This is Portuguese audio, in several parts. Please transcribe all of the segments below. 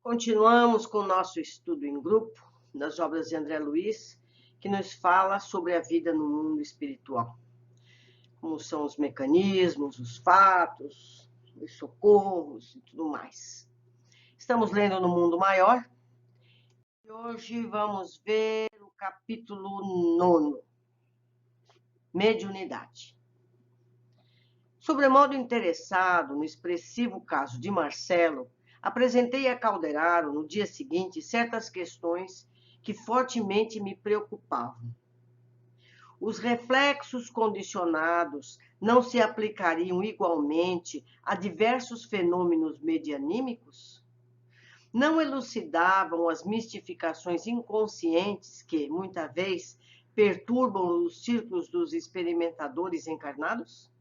Continuamos com o nosso estudo em grupo das obras de André Luiz, que nos fala sobre a vida no mundo espiritual. Como são os mecanismos, os fatos, os socorros e tudo mais. Estamos lendo No Mundo Maior e hoje vamos ver o capítulo 9, Mediunidade. Sobremodo interessado no expressivo caso de Marcelo, apresentei a Calderaro no dia seguinte certas questões que fortemente me preocupavam. Os reflexos condicionados não se aplicariam igualmente a diversos fenômenos medianímicos? Não elucidavam as mistificações inconscientes que, muita vez, perturbam os círculos dos experimentadores encarnados?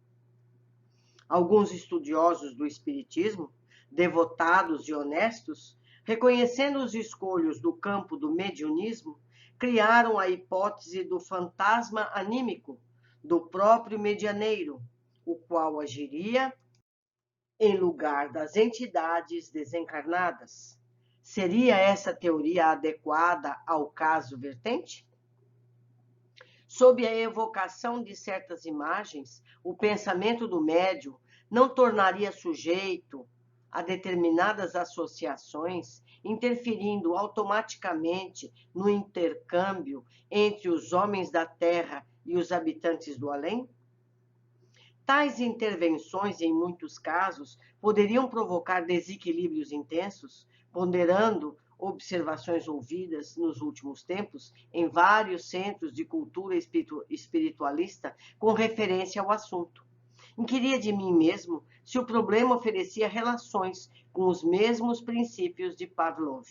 Alguns estudiosos do espiritismo, devotados e honestos, reconhecendo os escolhos do campo do mediunismo, criaram a hipótese do fantasma anímico do próprio medianeiro, o qual agiria em lugar das entidades desencarnadas. Seria essa teoria adequada ao caso vertente? Sob a evocação de certas imagens, o pensamento do médium não tornaria sujeito a determinadas associações, interferindo automaticamente no intercâmbio entre os homens da Terra e os habitantes do além? Tais intervenções, em muitos casos, poderiam provocar desequilíbrios intensos, ponderando observações ouvidas nos últimos tempos em vários centros de cultura espiritualista com referência ao assunto. Inquiria de mim mesmo se o problema oferecia relações com os mesmos princípios de Pavlov.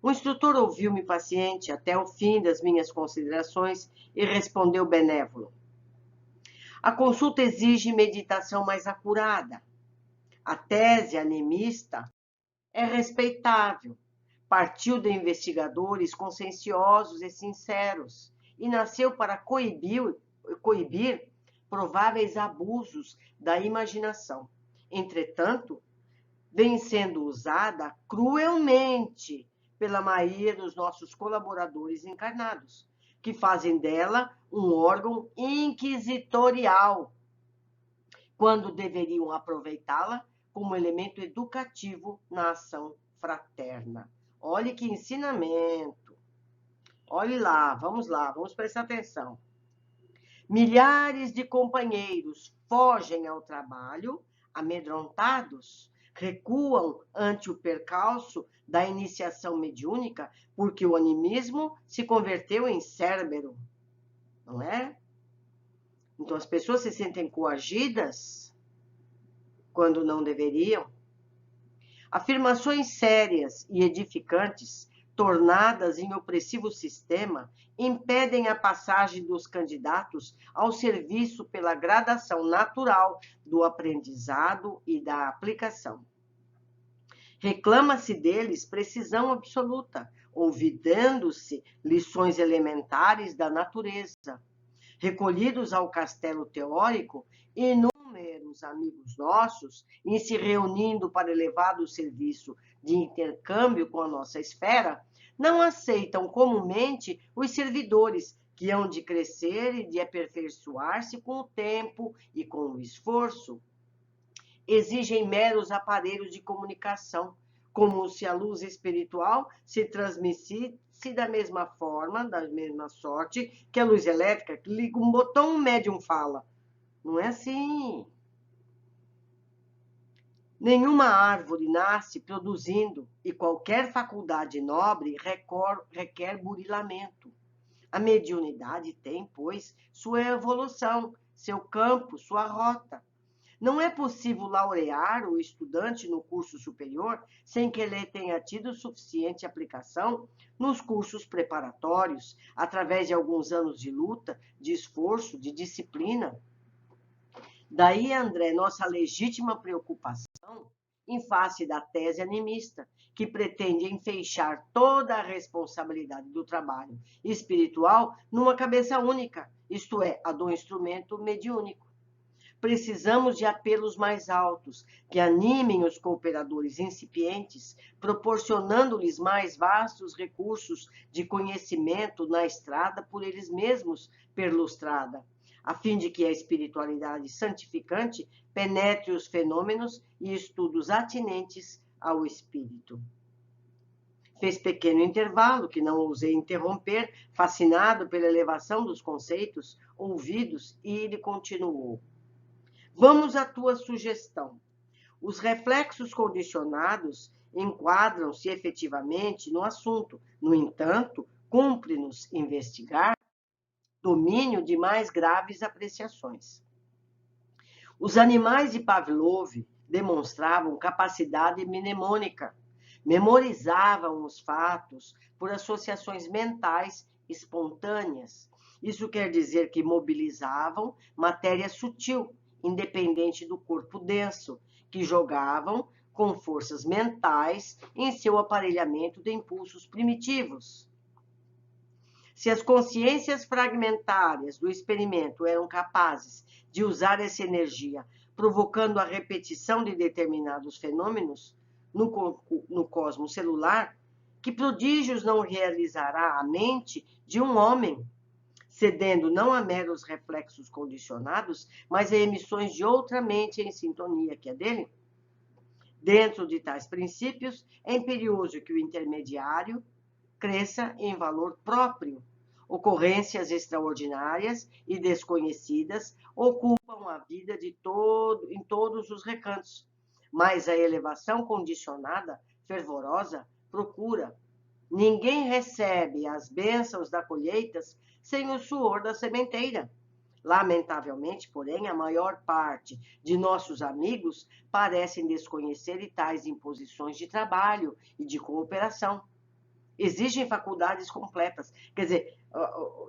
O instrutor ouviu-me paciente até o fim das minhas considerações e respondeu benévolo. A consulta exige meditação mais acurada. A tese animista é respeitável, partiu de investigadores conscienciosos e sinceros e nasceu para coibir prováveis abusos da imaginação. Entretanto, vem sendo usada cruelmente pela maioria dos nossos colaboradores encarnados, que fazem dela um órgão inquisitorial, quando deveriam aproveitá-la como elemento educativo na ação fraterna. Olhe que ensinamento. Olhe lá, vamos prestar atenção. Milhares de companheiros fogem ao trabalho, amedrontados, recuam ante o percalço da iniciação mediúnica, porque o animismo se converteu em Cérbero, não é? Então as pessoas se sentem coagidas quando não deveriam. Afirmações sérias e edificantes, tornadas em opressivo sistema, impedem a passagem dos candidatos ao serviço pela gradação natural do aprendizado e da aplicação. Reclama-se deles precisão absoluta, olvidando-se lições elementares da natureza. Recolhidos ao castelo teórico, inúmeros amigos nossos, em se reunindo para elevado serviço de intercâmbio com a nossa esfera, não aceitam comumente os servidores que hão de crescer e de aperfeiçoar-se com o tempo e com o esforço. Exigem meros aparelhos de comunicação, como se a luz espiritual se transmitisse da mesma forma, da mesma sorte, que a luz elétrica, que liga um botão, um médium fala. Não é assim. Nenhuma árvore nasce produzindo, e qualquer faculdade nobre requer burilamento. A mediunidade tem, pois, sua evolução, seu campo, sua rota. Não é possível laurear o estudante no curso superior sem que ele tenha tido suficiente aplicação nos cursos preparatórios, através de alguns anos de luta, de esforço, de disciplina. Daí, André, nossa legítima preocupação em face da tese animista, que pretende enfeixar toda a responsabilidade do trabalho espiritual numa cabeça única, isto é, a do instrumento mediúnico. precisamos de apelos mais altos, que animem os cooperadores incipientes, proporcionando-lhes mais vastos recursos de conhecimento na estrada por eles mesmos perlustrada, a fim de que a espiritualidade santificante penetre os fenômenos e estudos atinentes ao espírito. Fez pequeno intervalo, que não ousei interromper, fascinado pela elevação dos conceitos ouvidos, e ele continuou. Vamos à tua sugestão. Os reflexos condicionados enquadram-se efetivamente no assunto. No entanto, cumpre-nos investigar domínio de mais graves apreciações. Os animais de Pavlov demonstravam capacidade mnemônica, memorizavam os fatos por associações mentais espontâneas. Isso quer dizer que mobilizavam matéria sutil, independente do corpo denso, que jogavam com forças mentais em seu aparelhamento de impulsos primitivos. Se as consciências fragmentárias do experimento eram capazes de usar essa energia, provocando a repetição de determinados fenômenos no cosmos celular, que prodígios não realizará a mente de um homem, cedendo não a meros reflexos condicionados, mas a emissões de outra mente em sintonia que a dele? Dentro de tais princípios, é imperioso que o intermediário cresça em valor próprio. Ocorrências extraordinárias e desconhecidas ocupam a vida em todos os recantos, mas a elevação condicionada, fervorosa, procura. Ninguém recebe as bênçãos da colheita sem o suor da sementeira. Lamentavelmente, porém, a maior parte de nossos amigos parecem desconhecer tais imposições de trabalho e de cooperação. Exigem faculdades completas. Quer dizer,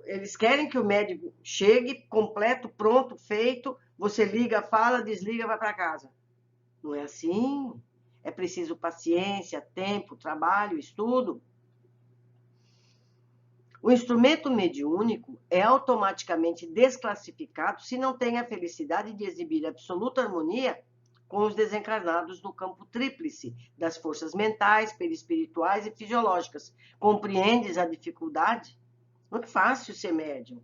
eles querem que o médico chegue completo, pronto, feito, você liga, fala, desliga, vai para casa. Não é assim. É preciso paciência, tempo, trabalho, estudo. O instrumento mediúnico é automaticamente desclassificado se não tem a felicidade de exibir absoluta harmonia com os desencarnados no campo tríplice das forças mentais, perispirituais e fisiológicas. Compreendes a dificuldade? Não é fácil ser médium.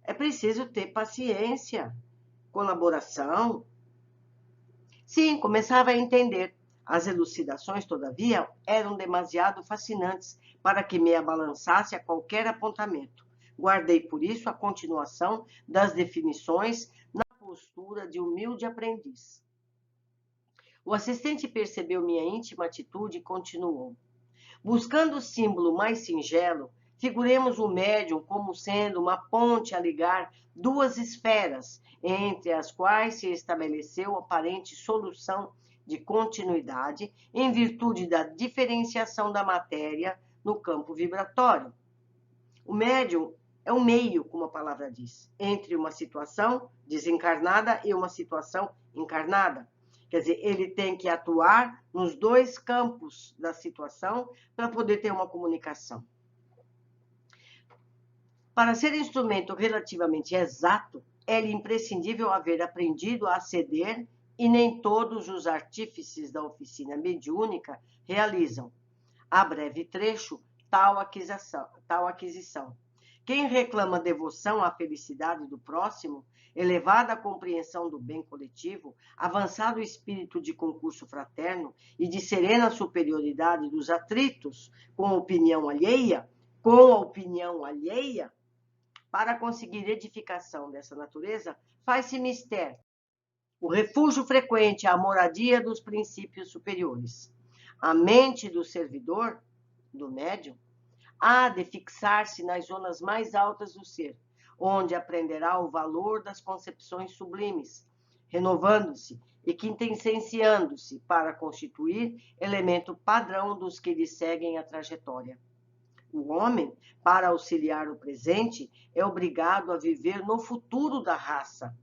É preciso ter paciência, colaboração. Sim, começava a entender. As elucidações, todavia, eram demasiado fascinantes para que me abalançasse a qualquer apontamento. Guardei, por isso, a continuação das definições na postura de humilde aprendiz. O assistente percebeu minha íntima atitude e continuou. Buscando o símbolo mais singelo, figuremos o médium como sendo uma ponte a ligar duas esferas, entre as quais se estabeleceu aparente solução de continuidade em virtude da diferenciação da matéria no campo vibratório. O médium é um meio, como a palavra diz, entre uma situação desencarnada e uma situação encarnada. Quer dizer, ele tem que atuar nos dois campos da situação para poder ter uma comunicação. Para ser instrumento relativamente exato, é imprescindível haver aprendido a aceder, e nem todos os artífices da oficina mediúnica realizam, a breve trecho, tal aquisição. Quem reclama devoção à felicidade do próximo, elevada compreensão do bem coletivo, avançado espírito de concurso fraterno e de serena superioridade dos atritos com a opinião alheia, para conseguir edificação dessa natureza, faz-se mister o refúgio frequente, a moradia dos princípios superiores. A mente do servidor, do médium, há de fixar-se nas zonas mais altas do ser, onde aprenderá o valor das concepções sublimes, renovando-se e quintessenciando-se para constituir elemento padrão dos que lhe seguem a trajetória. O homem, para auxiliar o presente, é obrigado a viver no futuro da raça.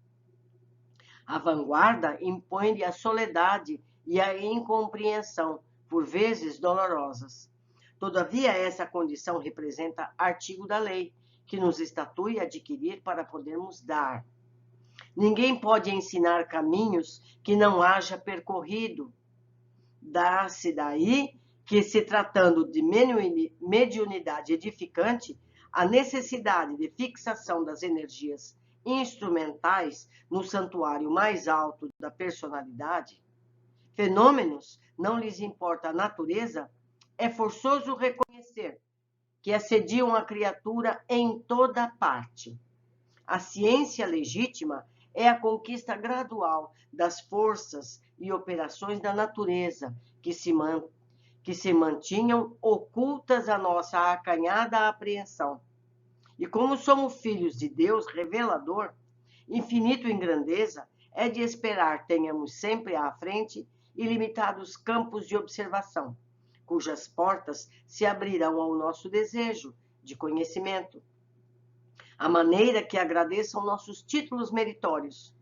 A vanguarda impõe-lhe a soledade e a incompreensão, por vezes dolorosas. Todavia, essa condição representa artigo da lei, que nos estatui adquirir para podermos dar. Ninguém pode ensinar caminhos que não haja percorrido. Dá-se daí que, se tratando de mediunidade edificante, a necessidade de fixação das energias instrumentais no santuário mais alto da personalidade, fenômenos, não lhes importa a natureza, é forçoso reconhecer que assediam a criatura em toda parte. A ciência legítima é a conquista gradual das forças e operações da natureza que se mantinham ocultas à nossa acanhada apreensão. E como somos filhos de Deus revelador, infinito em grandeza, é de esperar tenhamos sempre à frente ilimitados campos de observação, cujas portas se abrirão ao nosso desejo de conhecimento, a maneira que agradeçam nossos títulos meritórios.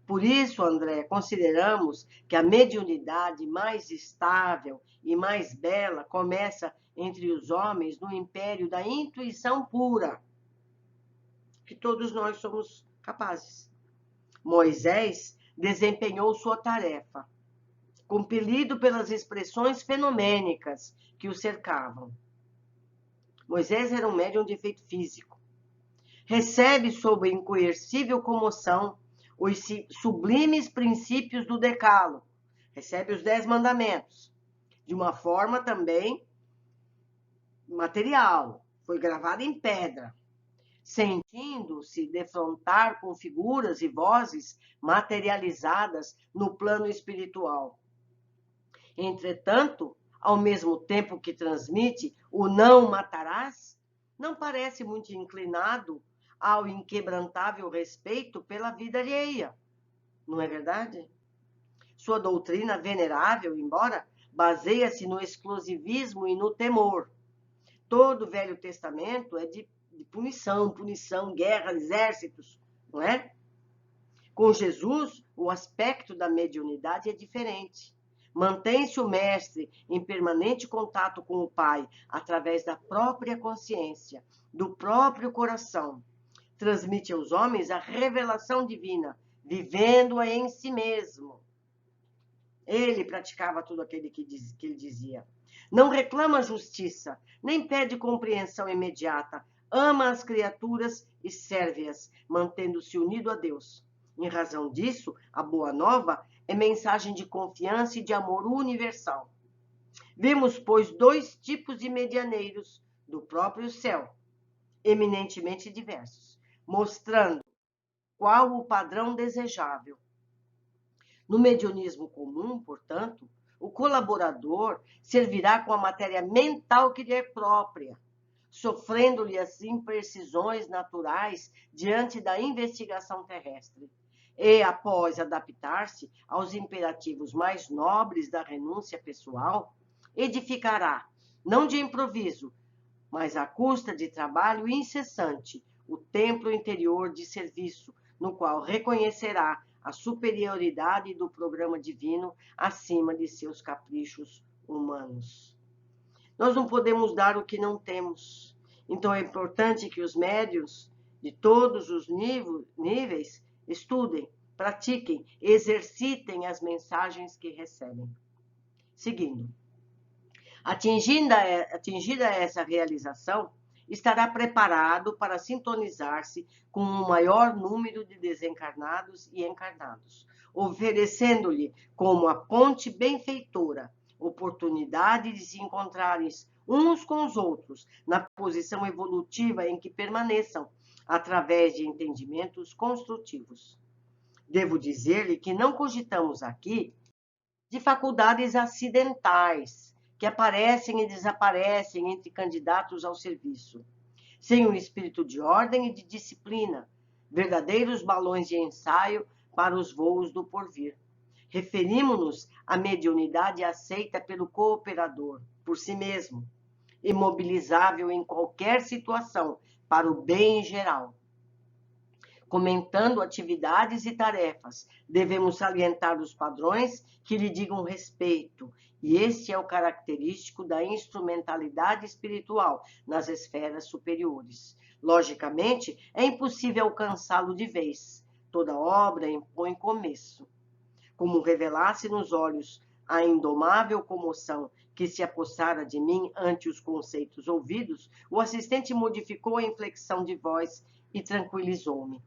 Por isso, André, consideramos que a mediunidade mais estável e mais bela começa entre os homens no império da intuição pura, que todos nós somos capazes. Moisés desempenhou sua tarefa, compelido pelas expressões fenomênicas que o cercavam. Moisés era um médium de efeito físico. Recebe sob incoercível comoção os sublimes princípios do Decálogo. Recebe os 10 mandamentos, de uma forma também material. Foi gravado em pedra, sentindo-se defrontar com figuras e vozes materializadas no plano espiritual. Entretanto, ao mesmo tempo que transmite o não matarás, não parece muito inclinado ao inquebrantável respeito pela vida alheia. Não é verdade? Sua doutrina venerável, embora, baseia-se no exclusivismo e no temor. Todo o Velho Testamento é de punição, guerra, exércitos, não é? Com Jesus, o aspecto da mediunidade é diferente. Mantém-se o mestre em permanente contato com o Pai, através da própria consciência, do próprio coração. Transmite aos homens a revelação divina, vivendo-a em si mesmo. Ele praticava tudo aquilo que ele dizia. Não reclama justiça, nem pede compreensão imediata. Ama as criaturas e serve-as, mantendo-se unido a Deus. Em razão disso, a Boa Nova é mensagem de confiança e de amor universal. Vemos, pois, 2 tipos de medianeiros do próprio céu, eminentemente diversos, mostrando qual o padrão desejável. No mediunismo comum, portanto, o colaborador servirá com a matéria mental que lhe é própria, sofrendo-lhe as imprecisões naturais diante da investigação terrestre. E, após adaptar-se aos imperativos mais nobres da renúncia pessoal, edificará, não de improviso, mas à custa de trabalho incessante, o templo interior de serviço, no qual reconhecerá a superioridade do programa divino acima de seus caprichos humanos. Nós não podemos dar o que não temos. Então é importante que os médiuns de todos os níveis estudem, pratiquem, exercitem as mensagens que recebem. Seguindo. Atingida essa realização, estará preparado para sintonizar-se com um maior número de desencarnados e encarnados, oferecendo-lhe como a ponte benfeitora oportunidade de se encontrarem uns com os outros na posição evolutiva em que permaneçam, através de entendimentos construtivos. Devo dizer-lhe que não cogitamos aqui de faculdades acidentais, que aparecem e desaparecem entre candidatos ao serviço, sem um espírito de ordem e de disciplina, verdadeiros balões de ensaio para os voos do porvir. Referimos-nos à mediunidade aceita pelo cooperador, por si mesmo, imobilizável em qualquer situação, para o bem geral. Comentando atividades e tarefas, devemos salientar os padrões que lhe digam respeito, e este é o característico da instrumentalidade espiritual nas esferas superiores. Logicamente, é impossível alcançá-lo de vez. Toda obra impõe começo. Como revelasse nos olhos a indomável comoção que se apossara de mim ante os conceitos ouvidos, o assistente modificou a inflexão de voz e tranquilizou-me.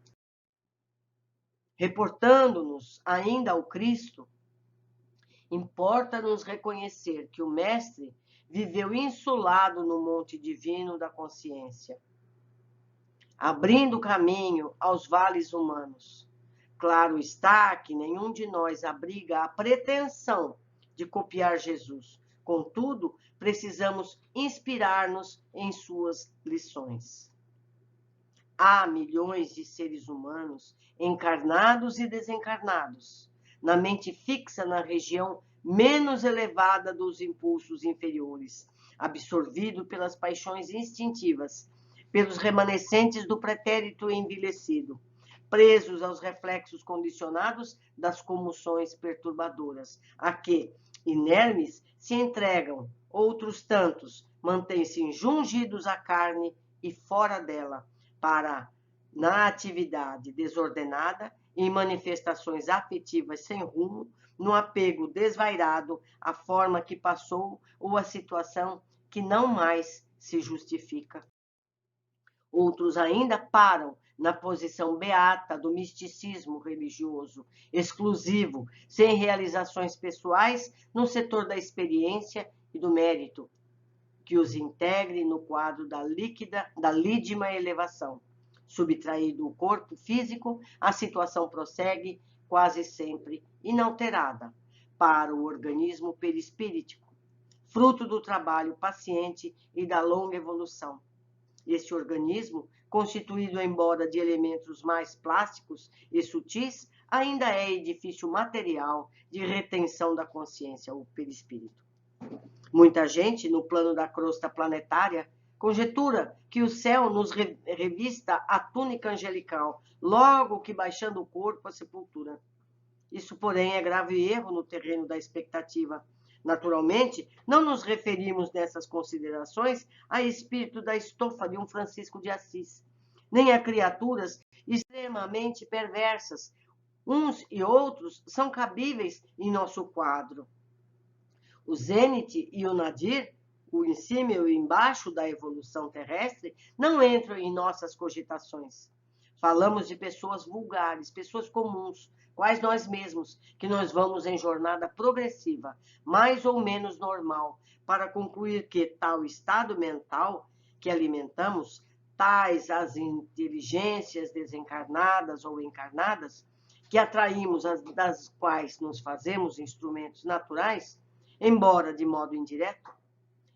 Reportando-nos ainda ao Cristo, importa-nos reconhecer que o Mestre viveu insulado no monte divino da consciência, abrindo caminho aos vales humanos. Claro está que nenhum de nós abriga a pretensão de copiar Jesus. Contudo, precisamos inspirar-nos em suas lições. Há milhões de seres humanos, encarnados e desencarnados, na mente fixa na região menos elevada dos impulsos inferiores, absorvido pelas paixões instintivas, pelos remanescentes do pretérito envelhecido, presos aos reflexos condicionados das comoções perturbadoras, a que, inermes, se entregam. Outros tantos mantêm-se injungidos à carne e fora dela, para, na atividade desordenada, em manifestações afetivas sem rumo, no apego desvairado à forma que passou ou à situação que não mais se justifica. Outros ainda param na posição beata do misticismo religioso, exclusivo, sem realizações pessoais no setor da experiência e do mérito, que os integre no quadro da lídima elevação. Subtraído o corpo físico, a situação prossegue quase sempre inalterada para o organismo perispíritico, fruto do trabalho paciente e da longa evolução. Este organismo, constituído embora de elementos mais plásticos e sutis, ainda é edifício material de retenção da consciência, o perispírito. Muita gente, no plano da crosta planetária, conjetura que o céu nos revista a túnica angelical, logo que baixando o corpo à sepultura. Isso, porém, é grave erro no terreno da expectativa. Naturalmente, não nos referimos nessas considerações a espírito da estofa de um Francisco de Assis, nem a criaturas extremamente perversas. Uns e outros são cabíveis em nosso quadro. O zênite e o nadir, o em cima e o embaixo da evolução terrestre, não entram em nossas cogitações. Falamos de pessoas vulgares, pessoas comuns, quais nós mesmos, que nós vamos em jornada progressiva, mais ou menos normal, para concluir que tal estado mental que alimentamos, tais as inteligências desencarnadas ou encarnadas, que atraímos, das quais nos fazemos instrumentos naturais, embora de modo indireto.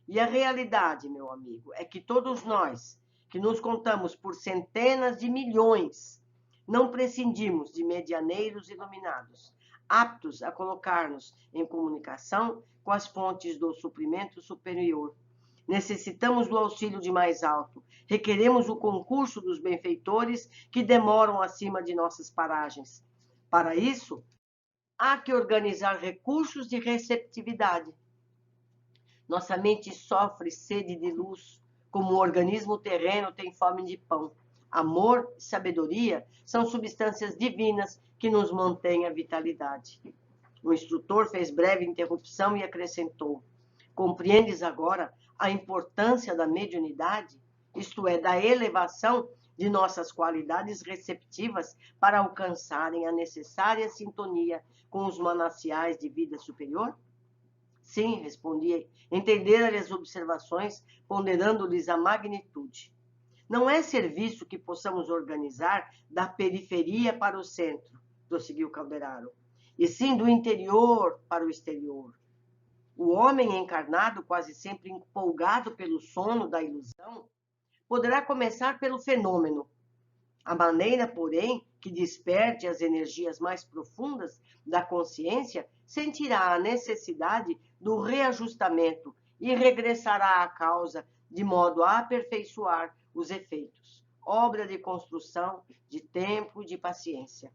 E a realidade, meu amigo, é que todos nós, que nos contamos por centenas de milhões, não prescindimos de medianeiros iluminados, aptos a colocar-nos em comunicação com as fontes do suprimento superior. Necessitamos do auxílio de mais alto, requeremos o concurso dos benfeitores que demoram acima de nossas paragens. Para isso, há que organizar recursos de receptividade. Nossa mente sofre sede de luz, como o organismo terreno tem fome de pão. Amor e sabedoria são substâncias divinas que nos mantêm a vitalidade. O instrutor fez breve interrupção e acrescentou: compreendes agora a importância da mediunidade, isto é, da elevação de nossas qualidades receptivas para alcançarem a necessária sintonia com os mananciais de vida superior? Sim, respondi, entendera-lhe as observações, ponderando-lhes a magnitude. Não é serviço que possamos organizar da periferia para o centro, prosseguiu Calderaro, e sim do interior para o exterior. O homem encarnado, quase sempre empolgado pelo sono da ilusão, poderá começar pelo fenômeno. A maneira, porém, que desperte as energias mais profundas da consciência sentirá a necessidade do reajustamento e regressará à causa de modo a aperfeiçoar os efeitos. Obra de construção, de tempo e de paciência.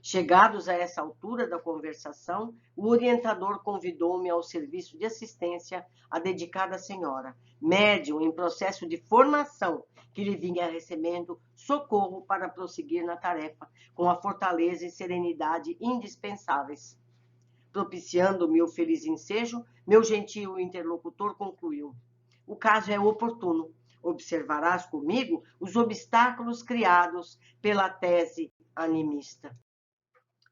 Chegados a essa altura da conversação, o orientador convidou-me ao serviço de assistência à dedicada senhora, médium em processo de formação, que lhe vinha recebendo socorro para prosseguir na tarefa, com a fortaleza e serenidade indispensáveis. Propiciando-me o feliz ensejo, meu gentil interlocutor concluiu: o caso é oportuno. Observarás comigo os obstáculos criados pela tese animista.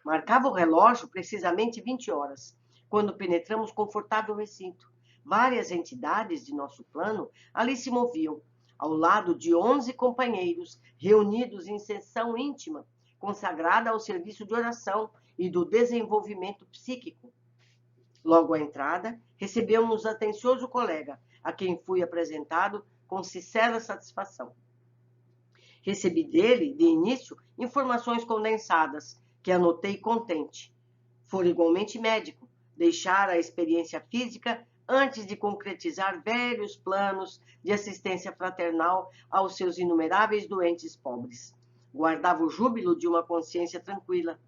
Marcava o relógio precisamente 20 horas, quando penetramos confortável recinto. Várias entidades de nosso plano ali se moviam, ao lado de 11 companheiros reunidos em sessão íntima, consagrada ao serviço de oração e do desenvolvimento psíquico. Logo à entrada, recebeu-nos atencioso colega, a quem fui apresentado com sincera satisfação. Recebi dele, de início, informações condensadas, que anotei contente. Fora igualmente médico, deixara a experiência física antes de concretizar velhos planos de assistência fraternal aos seus inumeráveis doentes pobres. Guardava o júbilo de uma consciência tranquila,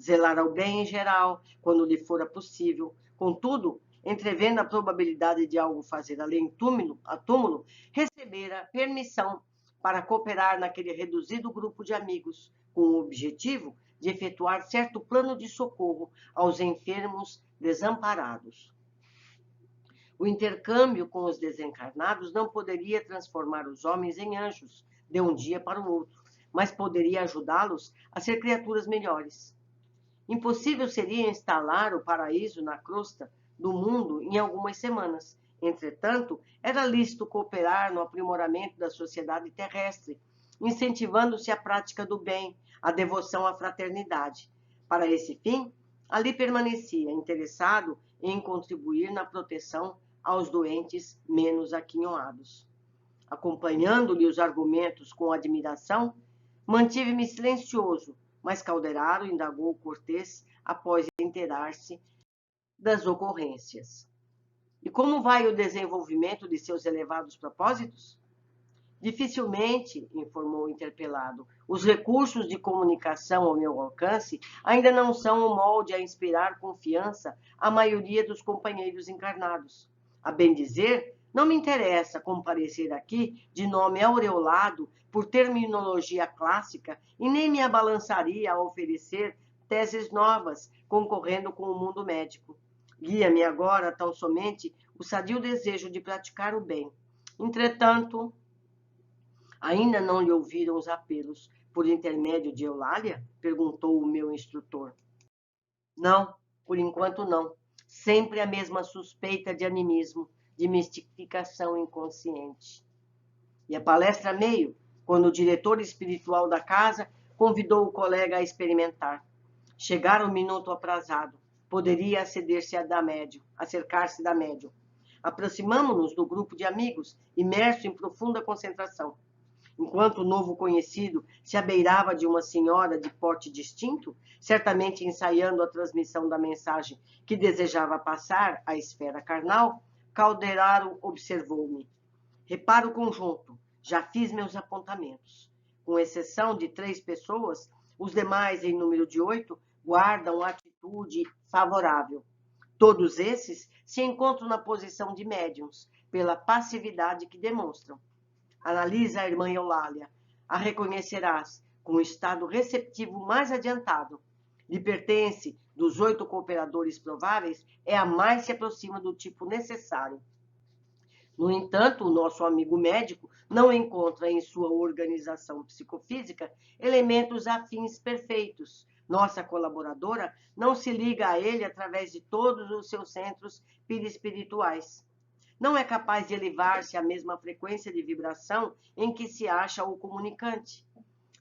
zelar ao bem em geral, quando lhe fora possível. Contudo, entrevendo a probabilidade de algo fazer além a túmulo, recebera permissão para cooperar naquele reduzido grupo de amigos, com o objetivo de efetuar certo plano de socorro aos enfermos desamparados. O intercâmbio com os desencarnados não poderia transformar os homens em anjos de um dia para o outro, mas poderia ajudá-los a ser criaturas melhores. Impossível seria instalar o paraíso na crosta do mundo em algumas semanas. Entretanto, era lícito cooperar no aprimoramento da sociedade terrestre, incentivando-se a prática do bem, a devoção à fraternidade. Para esse fim, ali permanecia, interessado em contribuir na proteção aos doentes menos aquinhoados. Acompanhando-lhe os argumentos com admiração, mantive-me silencioso, mas Calderaro indagou Cortês após inteirar-se das ocorrências. E como vai o desenvolvimento de seus elevados propósitos? Dificilmente, informou o interpelado, os recursos de comunicação ao meu alcance ainda não são o molde a inspirar confiança à maioria dos companheiros encarnados. A bem dizer, não me interessa comparecer aqui de nome aureolado por terminologia clássica e nem me abalançaria a oferecer teses novas concorrendo com o mundo médico. Guia-me agora tão somente o sadio desejo de praticar o bem. Entretanto, ainda não lhe ouviram os apelos por intermédio de Eulália? Perguntou o meu instrutor. Não, por enquanto não. Sempre a mesma suspeita de animismo, de mistificação inconsciente. E a palestra meio, quando o diretor espiritual da casa convidou o colega a experimentar. Chegara o minuto aprazado. Poderia acercar-se da médium. Aproximamo-nos do grupo de amigos, imerso em profunda concentração. Enquanto o novo conhecido se abeirava de uma senhora de porte distinto, certamente ensaiando a transmissão da mensagem que desejava passar à esfera carnal, Calderaro observou-me. Repara o conjunto, já fiz meus apontamentos. Com exceção de 3 pessoas, os demais, em número de 8, guardam atitude favorável. Todos esses se encontram na posição de médiuns, pela passividade que demonstram. Analisa a irmã Eulália. A reconhecerás com o estado receptivo mais adiantado. Lhe pertence, dos 8 cooperadores prováveis, é a mais se aproxima do tipo necessário. No entanto, o nosso amigo médico não encontra em sua organização psicofísica elementos afins perfeitos. Nossa colaboradora não se liga a ele através de todos os seus centros perispirituais. Não é capaz de elevar-se à mesma frequência de vibração em que se acha o comunicante.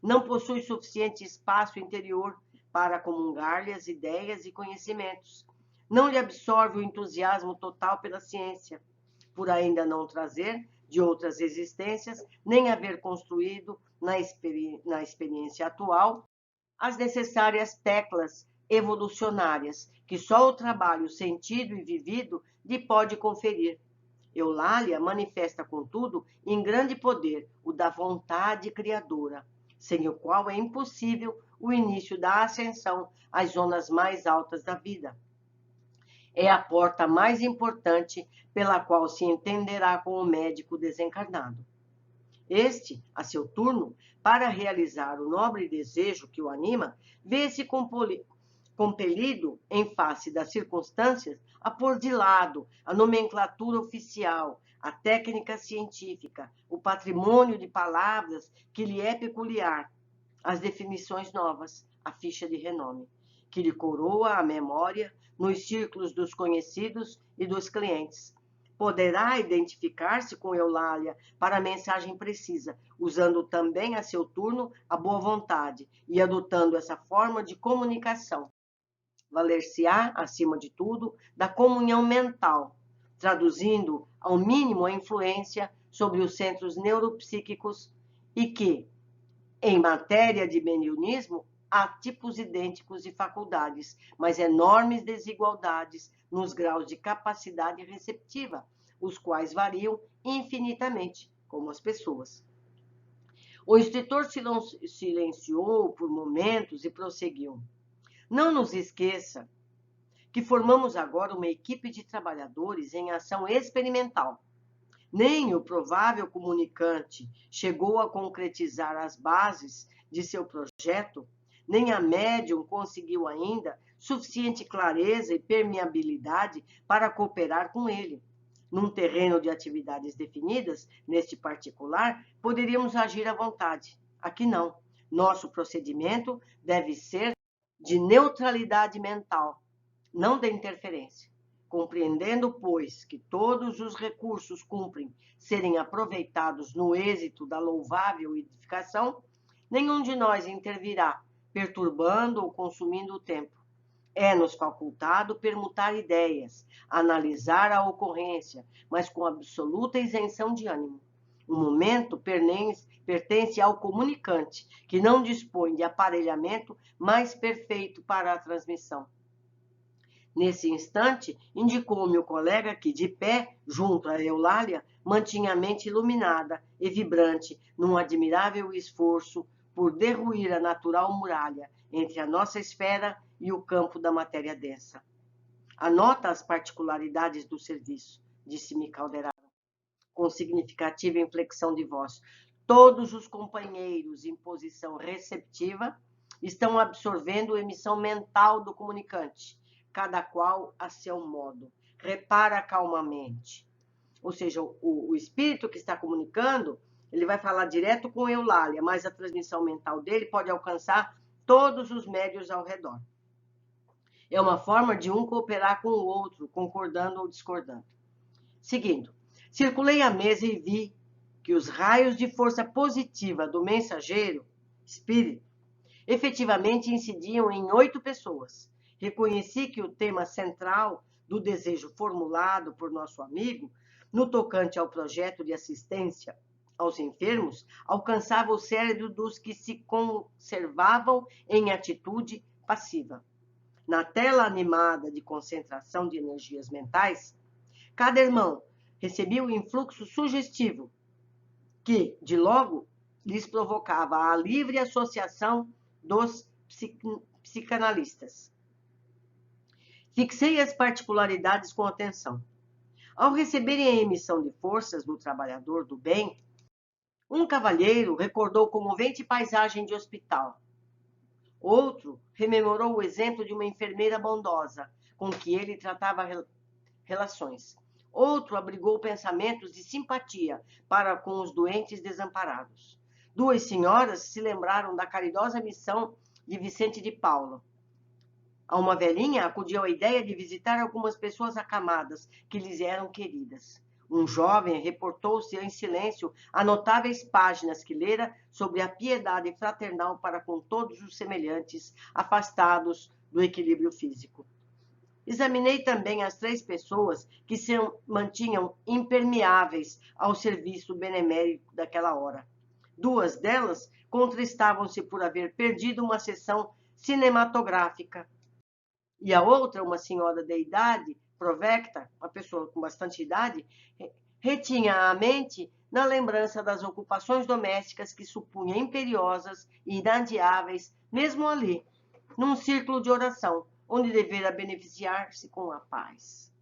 Não possui suficiente espaço interior para comungar-lhe as ideias e conhecimentos. Não lhe absorve o entusiasmo total pela ciência, por ainda não trazer de outras existências, nem haver construído na experiência atual as necessárias teclas evolucionárias que só o trabalho sentido e vivido lhe pode conferir. Eulália manifesta, contudo, em grande poder o da vontade criadora, sem o qual é impossível o início da ascensão às zonas mais altas da vida. É a porta mais importante pela qual se entenderá com o médico desencarnado. Este, a seu turno, para realizar o nobre desejo que o anima, vê-se compelido, em face das circunstâncias, a pôr de lado a nomenclatura oficial, a técnica científica, o patrimônio de palavras que lhe é peculiar, as definições novas, a ficha de renome, que lhe coroa a memória nos círculos dos conhecidos e dos clientes. Poderá identificar-se com Eulália para a mensagem precisa, usando também a seu turno a boa vontade e adotando essa forma de comunicação. Valer-se-á, acima de tudo, da comunhão mental, traduzindo ao mínimo a influência sobre os centros neuropsíquicos e que, em matéria de mediunismo, há tipos idênticos de faculdades, mas enormes desigualdades nos graus de capacidade receptiva, os quais variam infinitamente, como as pessoas. O instrutor silenciou por momentos e prosseguiu. Não nos esqueça que formamos agora uma equipe de trabalhadores em ação experimental. Nem o provável comunicante chegou a concretizar as bases de seu projeto, nem a médium conseguiu ainda suficiente clareza e permeabilidade para cooperar com ele. Num terreno de atividades definidas, neste particular, poderíamos agir à vontade. Aqui não. Nosso procedimento deve ser de neutralidade mental, não de interferência. Compreendendo, pois, que todos os recursos cumprem serem aproveitados no êxito da louvável edificação, nenhum de nós intervirá, perturbando ou consumindo o tempo. É-nos facultado permutar ideias, analisar a ocorrência, mas com absoluta isenção de ânimo. O momento pertence ao comunicante, que não dispõe de aparelhamento mais perfeito para a transmissão. Nesse instante, indicou-me o colega que, de pé, junto a Eulália, mantinha a mente iluminada e vibrante num admirável esforço por derruir a natural muralha entre a nossa esfera e o campo da matéria densa. Anota as particularidades do serviço, disse-me Calderaro, com significativa inflexão de voz. Todos os companheiros em posição receptiva estão absorvendo a emissão mental do comunicante, cada qual a seu modo. Repara calmamente. Ou seja, o espírito que está comunicando, ele vai falar direto com Eulália, mas a transmissão mental dele pode alcançar todos os médios ao redor. É uma forma de um cooperar com o outro, concordando ou discordando. Seguindo, circulei a mesa e vi que os raios de força positiva do mensageiro, espírito, efetivamente incidiam em 8 pessoas. Reconheci que o tema central do desejo formulado por nosso amigo, no tocante ao projeto de assistência aos enfermos, alcançava o cérebro dos que se conservavam em atitude passiva. Na tela animada de concentração de energias mentais, cada irmão recebia um influxo sugestivo que, de logo, lhes provocava a livre associação dos psicanalistas. Fixei as particularidades com atenção. Ao receberem a emissão de forças do trabalhador do bem, um cavalheiro recordou comovente paisagem de hospital. Outro rememorou o exemplo de uma enfermeira bondosa, com que ele tratava relações. Outro abrigou pensamentos de simpatia para com os doentes desamparados. 2 senhoras se lembraram da caridosa missão de Vicente de Paulo. A uma velhinha acudiu a ideia de visitar algumas pessoas acamadas que lhes eram queridas. Um jovem reportou-se em silêncio a notáveis páginas que lera sobre a piedade fraternal para com todos os semelhantes, afastados do equilíbrio físico. Examinei também as 3 pessoas que se mantinham impermeáveis ao serviço benemérito daquela hora. 2 delas contristavam-se por haver perdido uma sessão cinematográfica. E a outra, uma senhora de idade provecta, uma pessoa com bastante idade, retinha a mente na lembrança das ocupações domésticas que supunha imperiosas e inadiáveis mesmo ali, num círculo de oração, onde devera beneficiar-se com a paz.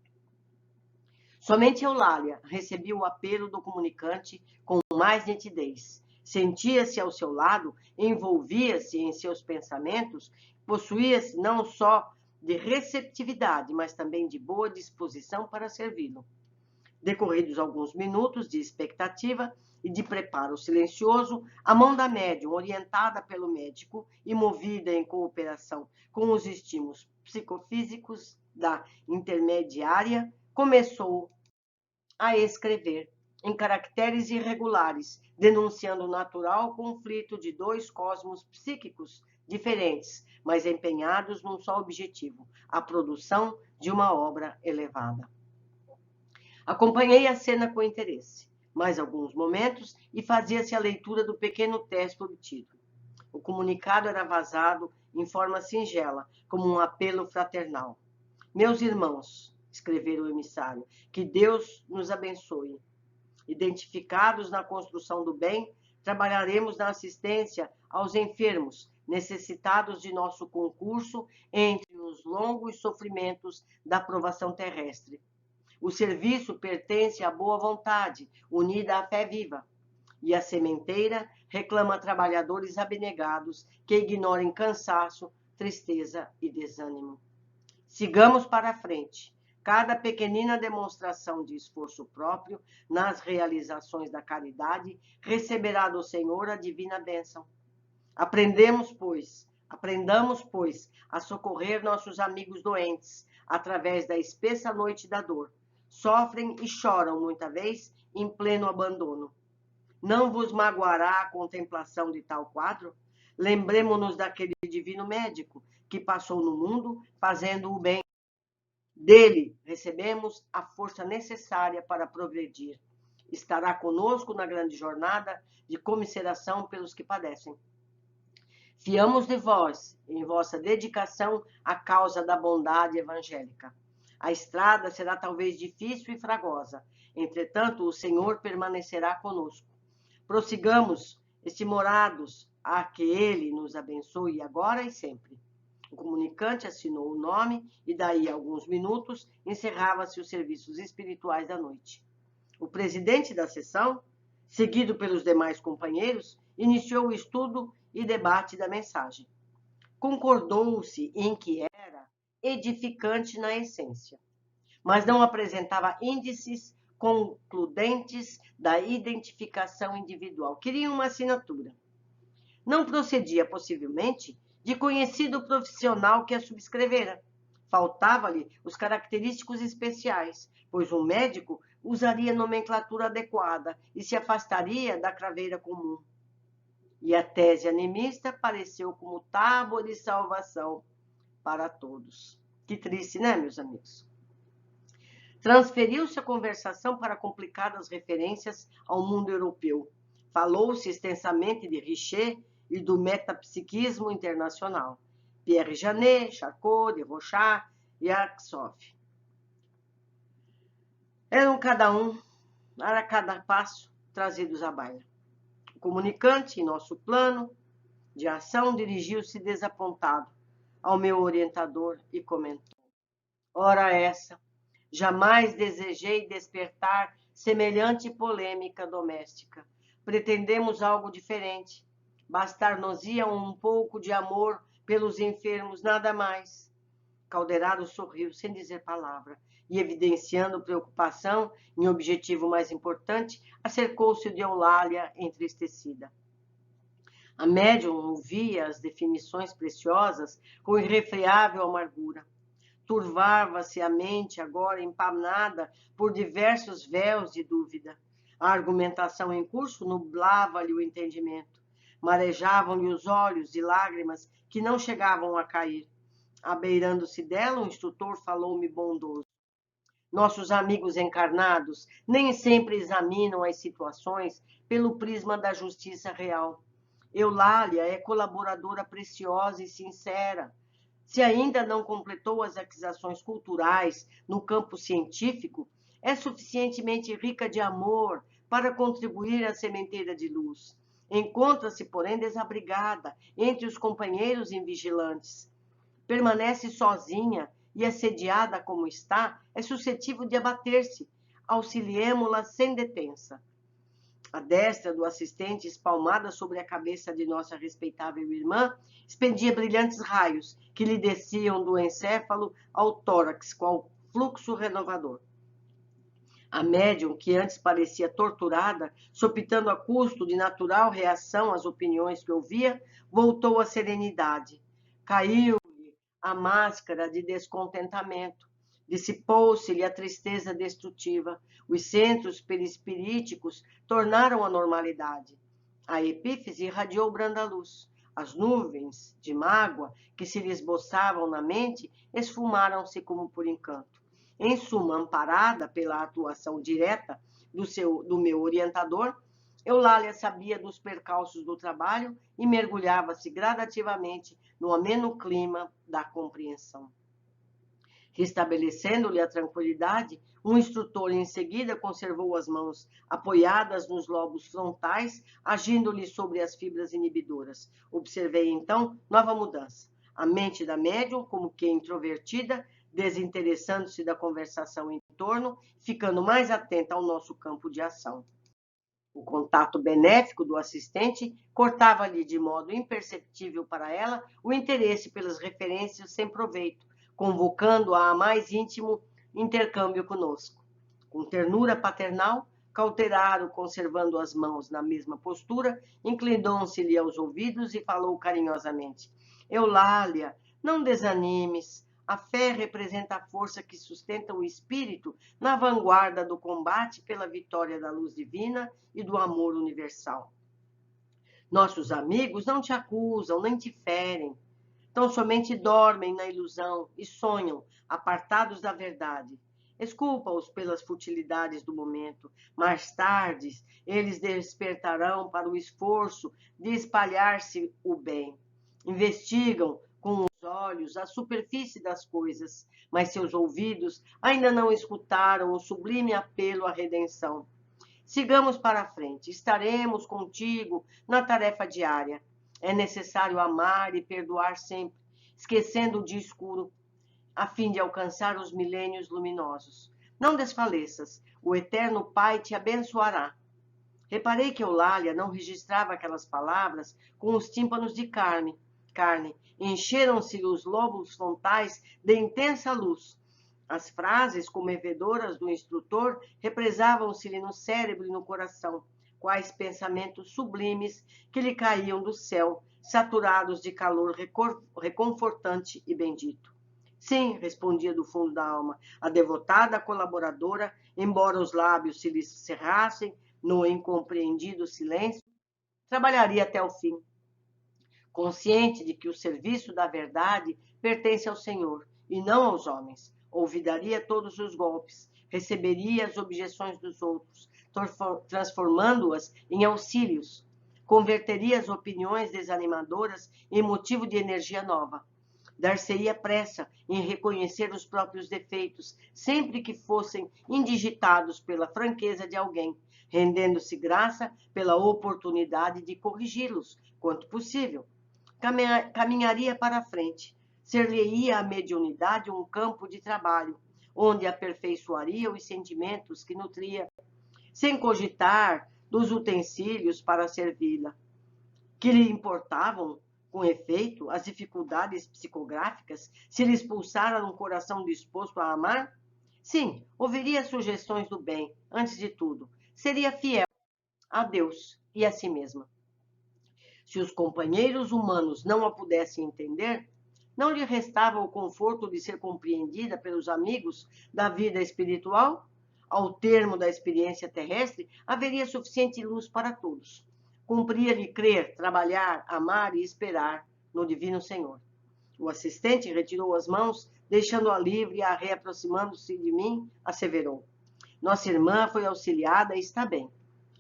Somente Eulália recebia o apelo do comunicante com mais nitidez. Sentia-se ao seu lado, envolvia-se em seus pensamentos, possuía-se não só de receptividade, mas também de boa disposição para servi-lo. Decorridos alguns minutos de expectativa e de preparo silencioso, a mão da médium, orientada pelo médico e movida em cooperação com os estímulos psicofísicos da intermediária, começou a escrever em caracteres irregulares, denunciando o natural conflito de dois cosmos psíquicos diferentes, mas empenhados num só objetivo, a produção de uma obra elevada. Acompanhei a cena com interesse, mais alguns momentos, e fazia-se a leitura do pequeno texto obtido. O comunicado era vazado em forma singela, como um apelo fraternal. Meus irmãos, escrevera o emissário, que Deus nos abençoe. Identificados na construção do bem, trabalharemos na assistência aos enfermos, necessitados de nosso concurso entre os longos sofrimentos da provação terrestre. O serviço pertence à boa vontade, unida à fé viva. E a sementeira reclama trabalhadores abnegados que ignorem cansaço, tristeza e desânimo. Sigamos para a frente. Cada pequenina demonstração de esforço próprio nas realizações da caridade receberá do Senhor a divina bênção. Aprendamos, pois, a socorrer nossos amigos doentes através da espessa noite da dor. Sofrem e choram, muita vez, em pleno abandono. Não vos magoará a contemplação de tal quadro? Lembremo-nos daquele divino médico que passou no mundo fazendo o bem. Dele recebemos a força necessária para progredir. Estará conosco na grande jornada de comiseração pelos que padecem. Fiamos de vós, em vossa dedicação à causa da bondade evangélica. A estrada será talvez difícil e fragosa, entretanto o Senhor permanecerá conosco. Prossigamos, estimorados, a que Ele nos abençoe agora e sempre. O comunicante assinou o nome e daí a alguns minutos encerrava-se os serviços espirituais da noite. O presidente da sessão, seguido pelos demais companheiros, iniciou o estudo e debate da mensagem. Concordou-se em que era edificante na essência, mas não apresentava índices concludentes da identificação individual. Queria uma assinatura. Não procedia, possivelmente, de conhecido profissional que a subscrevera. Faltava-lhe os característicos especiais, pois um médico usaria nomenclatura adequada e se afastaria da craveira comum. E a tese animista pareceu como tábua de salvação para todos. Que triste, né, meus amigos? Transferiu-se a conversação para complicadas referências ao mundo europeu. Falou-se extensamente de Richer e do metapsiquismo internacional. Pierre Janet, Charcot, de Rochat e Aksov. Era cada passo trazidos à baila. O comunicante, em nosso plano de ação, dirigiu-se desapontado ao meu orientador e comentou: ora essa, jamais desejei despertar semelhante polêmica doméstica. Pretendemos algo diferente. Bastar-nos-ia um pouco de amor pelos enfermos, nada mais. Calderaro sorriu sem dizer palavra e, evidenciando preocupação em objetivo mais importante, acercou-se de Eulália entristecida. A médium ouvia as definições preciosas com irrefreável amargura. Turvava-se a mente agora empanada por diversos véus de dúvida. A argumentação em curso nublava-lhe o entendimento. Marejavam-lhe os olhos de lágrimas que não chegavam a cair. Abeirando-se dela, o instrutor falou-me bondoso. Nossos amigos encarnados nem sempre examinam as situações pelo prisma da justiça real. Eulália é colaboradora preciosa e sincera. Se ainda não completou as aquisições culturais no campo científico, é suficientemente rica de amor para contribuir à sementeira de luz. Encontra-se, porém, desabrigada entre os companheiros invigilantes. Permanece sozinha e, assediada como está, é suscetível de abater-se. Auxiliemo-la sem detença. A destra do assistente, espalmada sobre a cabeça de nossa respeitável irmã, expendia brilhantes raios que lhe desciam do encéfalo ao tórax, qual fluxo renovador. A médium, que antes parecia torturada, sopitando a custo de natural reação às opiniões que ouvia, voltou à serenidade. Caiu-lhe a máscara de descontentamento. Dissipou-se-lhe a tristeza destrutiva. Os centros perispiríticos tornaram a normalidade. A epífise irradiou branda luz. As nuvens de mágoa que se lhe esboçavam na mente esfumaram-se como por encanto. Em suma, amparada pela atuação direta do meu orientador, Eulália sabia dos percalços do trabalho e mergulhava-se gradativamente no ameno clima da compreensão. Restabelecendo-lhe a tranquilidade, um instrutor em seguida conservou as mãos apoiadas nos lobos frontais, agindo-lhe sobre as fibras inibidoras. Observei então nova mudança. A mente da médium, como que introvertida, desinteressando-se da conversação em torno, ficando mais atenta ao nosso campo de ação. O contato benéfico do assistente cortava-lhe de modo imperceptível para ela o interesse pelas referências sem proveito, convocando-a a mais íntimo intercâmbio conosco. Com ternura paternal, Cauteraro, conservando as mãos na mesma postura, inclinou-se-lhe aos ouvidos e falou carinhosamente: Eulália, não desanimes. A fé representa a força que sustenta o espírito na vanguarda do combate pela vitória da luz divina e do amor universal. Nossos amigos não te acusam, nem te ferem. Tão somente dormem na ilusão e sonham, apartados da verdade. Desculpa-os pelas futilidades do momento. Mais tarde, eles despertarão para o esforço de espalhar-se o bem. Investigam com os olhos a superfície das coisas, mas seus ouvidos ainda não escutaram o sublime apelo à redenção. Sigamos para a frente, estaremos contigo na tarefa diária. É necessário amar e perdoar sempre, esquecendo o dia escuro, a fim de alcançar os milênios luminosos. Não desfaleças, o Eterno Pai te abençoará. Reparei que Eulália não registrava aquelas palavras com os tímpanos de carne. Encheram-se os lóbulos frontais de intensa luz. As frases comovedoras do instrutor represavam-se-lhe no cérebro e no coração, quais pensamentos sublimes que lhe caíam do céu, saturados de calor reconfortante e bendito. Sim, respondia do fundo da alma, a devotada colaboradora, embora os lábios se lhe cerrassem no incompreendido silêncio, trabalharia até o fim. Consciente de que o serviço da verdade pertence ao Senhor e não aos homens, olvidaria todos os golpes, receberia as objeções dos outros, transformando-as em auxílios, converteria as opiniões desanimadoras em motivo de energia nova. Dar-se-ia pressa em reconhecer os próprios defeitos, sempre que fossem indigitados pela franqueza de alguém, rendendo-se graça pela oportunidade de corrigi-los, quanto possível. Caminharia para a frente, ser-lhe-ia a mediunidade um campo de trabalho, onde aperfeiçoaria os sentimentos que nutria, sem cogitar dos utensílios para servi-la, que lhe importavam, com efeito, as dificuldades psicográficas, se lhe expulsara um coração disposto a amar? Sim, ouviria sugestões do bem, antes de tudo. Seria fiel a Deus e a si mesma. Se os companheiros humanos não a pudessem entender, não lhe restava o conforto de ser compreendida pelos amigos da vida espiritual? Ao termo da experiência terrestre, haveria suficiente luz para todos. Cumpria-lhe crer, trabalhar, amar e esperar no Divino Senhor. O assistente retirou as mãos, deixando-a livre e, reaproximando-se de mim, asseverou: Nossa irmã foi auxiliada e está bem.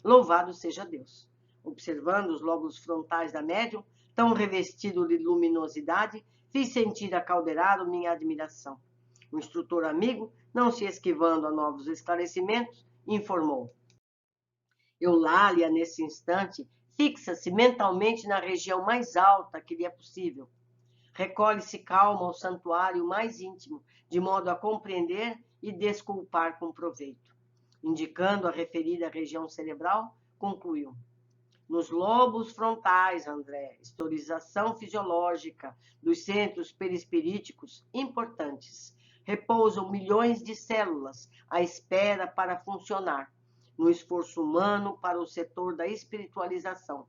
Louvado seja Deus. Observando os lóbulos frontais da médium, tão revestido de luminosidade, fiz sentir a Calderaro minha admiração. O instrutor amigo, não se esquivando a novos esclarecimentos, informou: Eulália, nesse instante, Fixa-se mentalmente na região mais alta que lhe é possível. Recolhe-se calmo ao santuário mais íntimo, de modo a compreender e desculpar com proveito. Indicando a referida região cerebral, concluiu: nos lobos frontais, André, historização fisiológica dos centros perispiríticos importantes, repousam milhões de células à espera para funcionar, no esforço humano para o setor da espiritualização.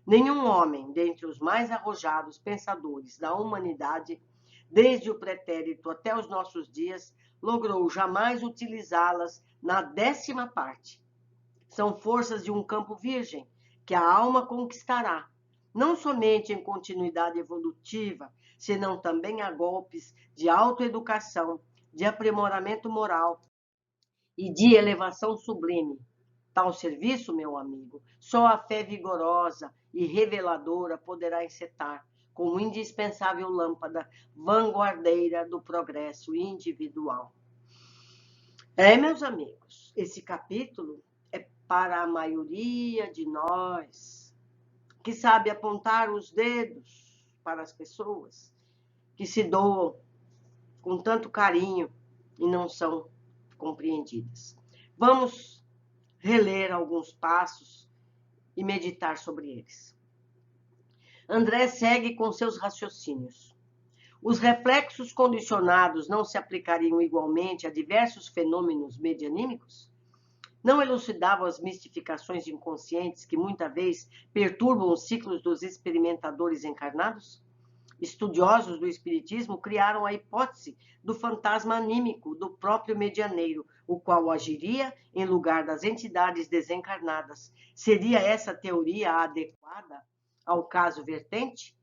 Nenhum homem, dentre os mais arrojados pensadores da humanidade, desde o pretérito até os nossos dias, logrou jamais utilizá-las na 10ª parte. São forças de um campo virgem, que a alma conquistará, não somente em continuidade evolutiva, senão também a golpes de autoeducação, de aprimoramento moral e de elevação sublime. Tal serviço, meu amigo, só a fé vigorosa e reveladora poderá encetar, como indispensável lâmpada vanguardeira do progresso individual. Meus amigos, esse capítulo é para a maioria de nós que sabe apontar os dedos para as pessoas que se doam com tanto carinho e não são compreendidas. Vamos reler alguns passos e meditar sobre eles. André segue com seus raciocínios. Os reflexos condicionados não se aplicariam igualmente a diversos fenômenos medianímicos? Não elucidavam as mistificações inconscientes que muitas vezes perturbam os ciclos dos experimentadores encarnados? Estudiosos do espiritismo criaram a hipótese do fantasma anímico do próprio medianeiro, o qual agiria em lugar das entidades desencarnadas. Seria essa teoria adequada ao caso vertente?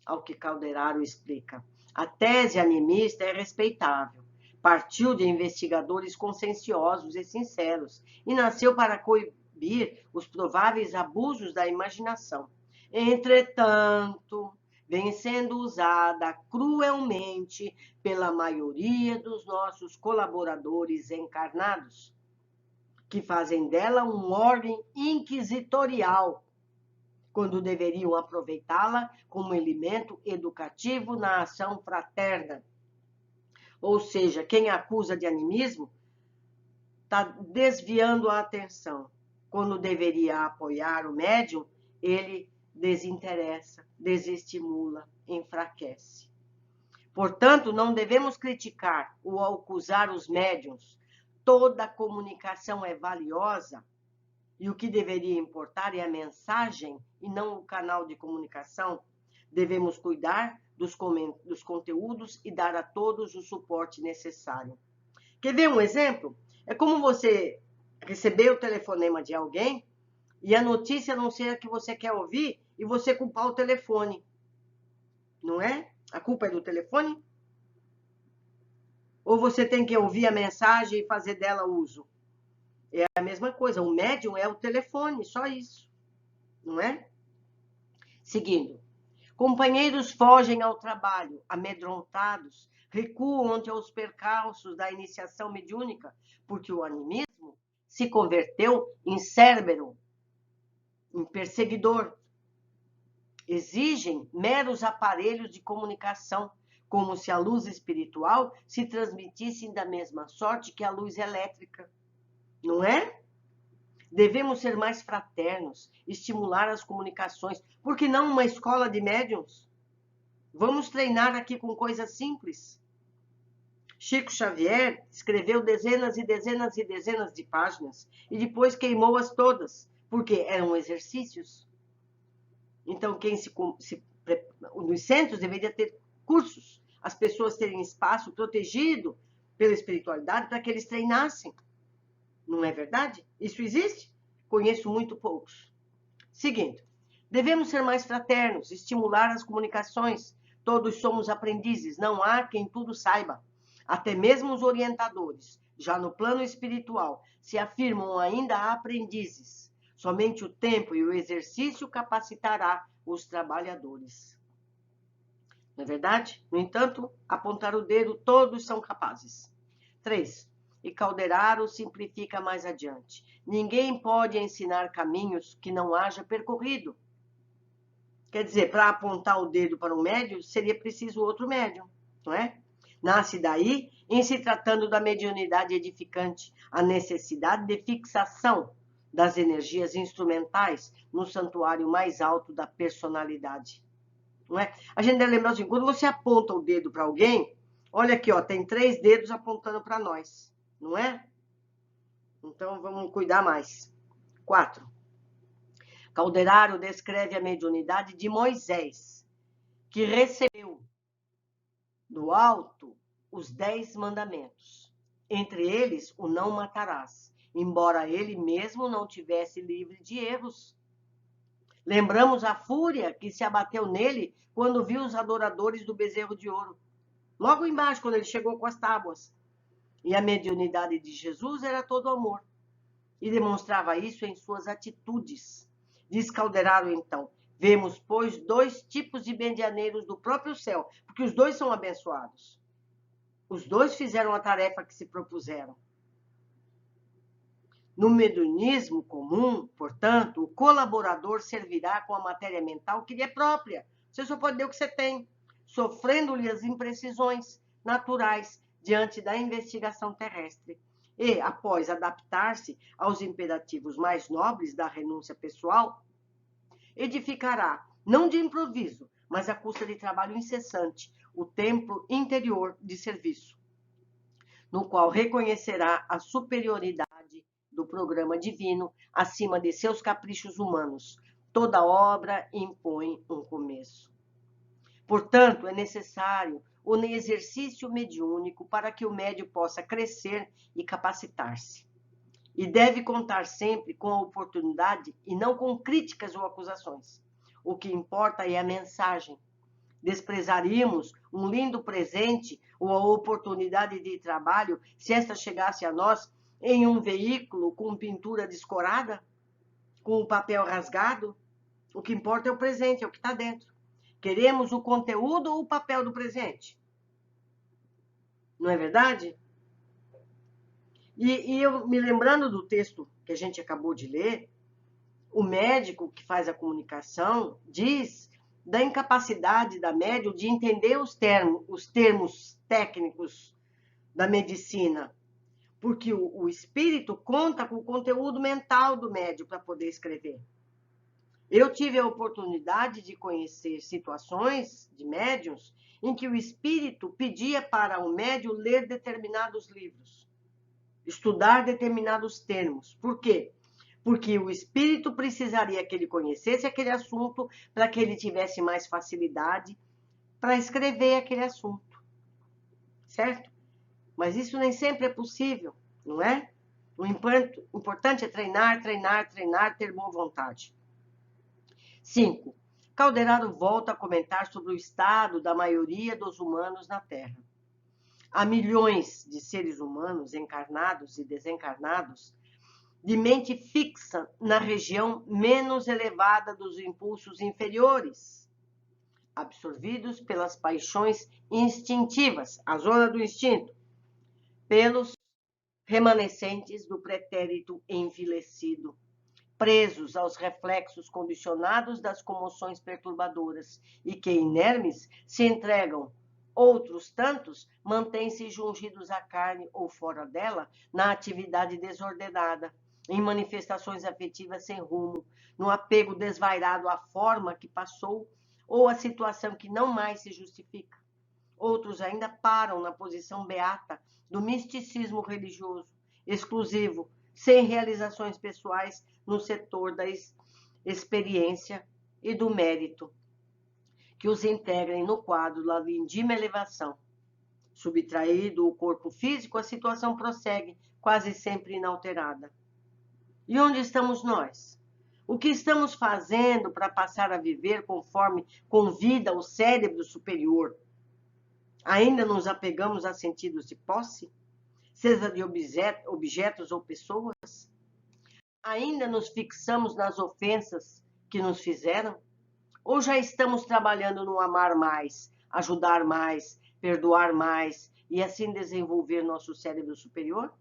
Ao que Calderaro explica. A tese animista é respeitável. Partiu de investigadores conscienciosos e sinceros e nasceu para coibir os prováveis abusos da imaginação. Entretanto, vem sendo usada cruelmente pela maioria dos nossos colaboradores encarnados, que fazem dela um órgão inquisitorial, quando deveriam aproveitá-la como elemento educativo na ação fraterna. Ou seja, quem acusa de animismo está desviando a atenção. Quando deveria apoiar o médium, ele desinteressa, desestimula, enfraquece. Portanto, não devemos criticar ou acusar os médiuns. Toda comunicação é valiosa e o que deveria importar é a mensagem e não o canal de comunicação. Devemos cuidar dos conteúdos e dar a todos o suporte necessário. Quer ver um exemplo? É como você receber o telefonema de alguém e a notícia não ser a que você quer ouvir e você culpar o telefone. Não é? A culpa é do telefone? Ou você tem que ouvir a mensagem e fazer dela uso? É a mesma coisa. O médium é o telefone, só isso. Não é? Seguindo. Companheiros fogem ao trabalho, amedrontados, recuam ante os percalços da iniciação mediúnica, porque o animismo se converteu em Cérbero, em perseguidor. Exigem meros aparelhos de comunicação, como se a luz espiritual se transmitisse da mesma sorte que a luz elétrica. Não é? Devemos ser mais fraternos, estimular as comunicações. Por que não uma escola de médiuns? Vamos treinar aqui com coisas simples. Chico Xavier escreveu dezenas e dezenas e dezenas de páginas e depois queimou-as todas, porque eram exercícios. Então, nos centros deveria ter cursos, as pessoas terem espaço protegido pela espiritualidade para que eles treinassem. Não é verdade? Isso existe? Conheço muito poucos. Seguindo, devemos ser mais fraternos, estimular as comunicações. Todos somos aprendizes, não há quem tudo saiba. Até mesmo os orientadores, já no plano espiritual, se afirmam ainda aprendizes. Somente o tempo e o exercício capacitará os trabalhadores. Não é verdade? No entanto, apontar o dedo, todos são capazes. 3. E Calderaro simplifica mais adiante. Ninguém pode ensinar caminhos que não haja percorrido. Quer dizer, para apontar o dedo para um médium, seria preciso outro médium, não é? Nasce daí, em se tratando da mediunidade edificante, a necessidade de fixação das energias instrumentais no santuário mais alto da personalidade. Não é? A gente deve lembrar assim, quando você aponta o dedo para alguém, olha aqui, ó, tem 3 dedos apontando para nós, não é? Então vamos cuidar mais. 4. Calderaro descreve a mediunidade de Moisés, que recebeu do alto os 10 mandamentos, entre eles o não matarás, embora ele mesmo não tivesse livre de erros. Lembramos a fúria que se abateu nele quando viu os adoradores do bezerro de ouro. Logo embaixo, quando ele chegou com as tábuas. E a mediunidade de Jesus era todo amor. E demonstrava isso em suas atitudes. Diz Calderaro, então, vemos, pois, 2 tipos de medianeiros do próprio céu, porque os 2 são abençoados. Os 2 fizeram a tarefa que se propuseram. No mediunismo comum, portanto, o colaborador servirá com a matéria mental que lhe é própria. Você só pode dar o que você tem, sofrendo-lhe as imprecisões naturais diante da investigação terrestre. E, após adaptar-se aos imperativos mais nobres da renúncia pessoal, edificará, não de improviso, mas à custa de trabalho incessante, o templo interior de serviço, no qual reconhecerá a superioridade do programa divino acima de seus caprichos humanos. Toda obra impõe um começo. Portanto, é necessário o exercício mediúnico para que o médium possa crescer e capacitar-se. E deve contar sempre com a oportunidade e não com críticas ou acusações. O que importa é a mensagem. Desprezaríamos um lindo presente ou a oportunidade de trabalho se esta chegasse a nós em um veículo com pintura descorada, com o papel rasgado? O que importa é o presente, é o que está dentro. Queremos o conteúdo ou o papel do presente? Não é verdade? E eu, me lembrando do texto que a gente acabou de ler, o médico que faz a comunicação diz da incapacidade da médium de entender os termos técnicos da medicina, porque o espírito conta com o conteúdo mental do médium para poder escrever. Eu tive a oportunidade de conhecer situações de médiuns em que o espírito pedia para o médium ler determinados livros, estudar determinados termos. Por quê? Porque o espírito precisaria que ele conhecesse aquele assunto para que ele tivesse mais facilidade para escrever aquele assunto, certo? Mas isso nem sempre é possível, não é? O importante é treinar, treinar, treinar, ter boa vontade. 5. Calderaro volta a comentar sobre o estado da maioria dos humanos na Terra. Há milhões de seres humanos encarnados e desencarnados de mente fixa na região menos elevada dos impulsos inferiores, absorvidos pelas paixões instintivas, a zona do instinto, pelos remanescentes do pretérito envilecido, presos aos reflexos condicionados das comoções perturbadoras e que, inermes, se entregam. Outros tantos mantêm-se jungidos à carne ou fora dela na atividade desordenada, em manifestações afetivas sem rumo, no apego desvairado à forma que passou ou à situação que não mais se justifica. Outros ainda param na posição beata do misticismo religioso, exclusivo, sem realizações pessoais no setor da experiência e do mérito, que os integrem no quadro da vindima elevação. Subtraído o corpo físico, a situação prossegue, quase sempre inalterada. E onde estamos nós? O que estamos fazendo para passar a viver conforme convida o cérebro superior? Ainda nos apegamos a sentidos de posse, seja de objetos ou pessoas? Ainda nos fixamos nas ofensas que nos fizeram? Ou já estamos trabalhando no amar mais, ajudar mais, perdoar mais e assim desenvolver nosso cérebro superior?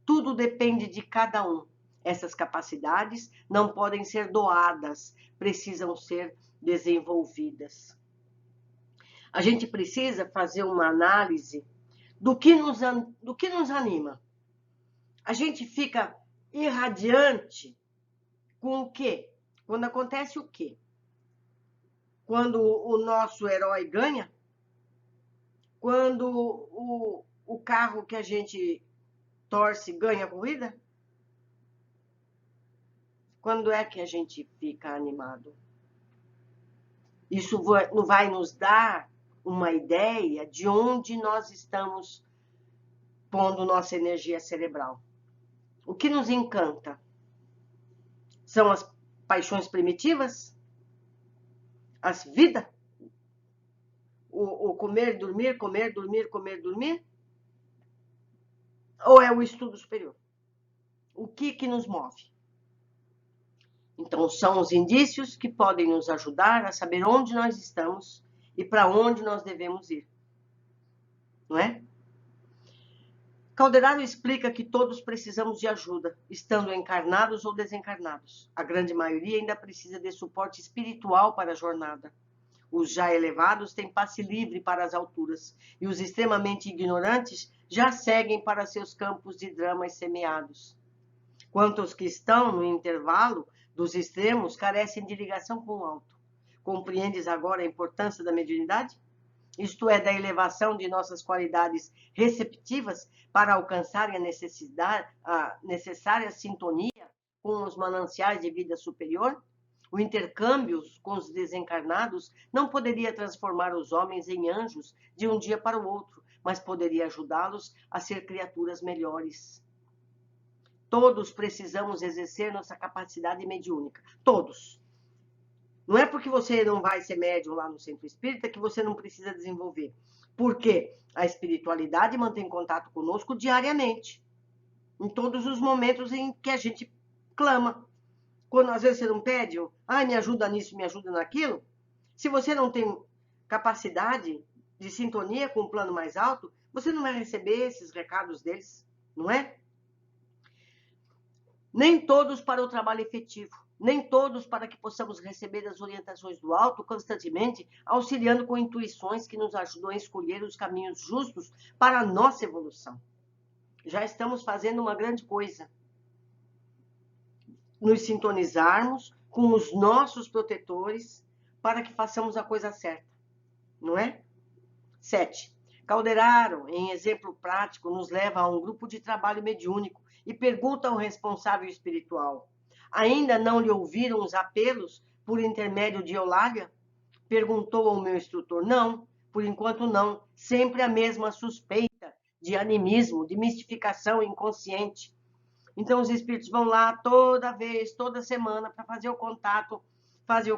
Tudo depende de cada um. Essas capacidades não podem ser doadas, precisam ser desenvolvidas. A gente precisa fazer uma análise do que nos anima. A gente fica irradiante com o quê? Quando acontece o quê? Quando o nosso herói ganha? Quando o carro que a gente torce ganha a corrida? Quando é que a gente fica animado? Isso vai nos dar uma ideia de onde nós estamos pondo nossa energia cerebral. O que nos encanta? São as paixões primitivas? As vidas? O comer, dormir, comer, dormir, comer, dormir? Ou é o estudo superior? O que nos move? Então, são os indícios que podem nos ajudar a saber onde nós estamos e para onde nós devemos ir. Não é? Calderaro explica que todos precisamos de ajuda, estando encarnados ou desencarnados. A grande maioria ainda precisa de suporte espiritual para a jornada. Os já elevados têm passe livre para as alturas, e os extremamente ignorantes já seguem para seus campos de dramas semeados. Quanto aos que estão no intervalo dos extremos, carecem de ligação com o alto. Compreendes agora a importância da mediunidade? Isto é, da elevação de nossas qualidades receptivas para alcançarem a necessária sintonia com os mananciais de vida superior? O intercâmbio com os desencarnados não poderia transformar os homens em anjos de um dia para o outro, mas poderia ajudá-los a ser criaturas melhores. Todos precisamos exercer nossa capacidade mediúnica. Todos. Não é porque você não vai ser médium lá no centro espírita que você não precisa desenvolver. Porque a espiritualidade mantém contato conosco diariamente. Em todos os momentos em que a gente clama. Quando às vezes você não pede, me ajuda nisso, me ajuda naquilo. Se você não tem capacidade de sintonia com o plano mais alto, você não vai receber esses recados deles, não é? Nem todos para o trabalho efetivo, nem todos para que possamos receber as orientações do alto constantemente, auxiliando com intuições que nos ajudam a escolher os caminhos justos para a nossa evolução. Já estamos fazendo uma grande coisa. Nos sintonizarmos com os nossos protetores para que façamos a coisa certa, não é? 7. Calderaro, em exemplo prático, nos leva a um grupo de trabalho mediúnico e pergunta ao responsável espiritual: ainda não lhe ouviram os apelos por intermédio de Eulália? Perguntou ao meu instrutor: não, por enquanto não, sempre a mesma suspeita de animismo, de mistificação inconsciente. Então os espíritos vão lá toda vez, toda semana, para fazer o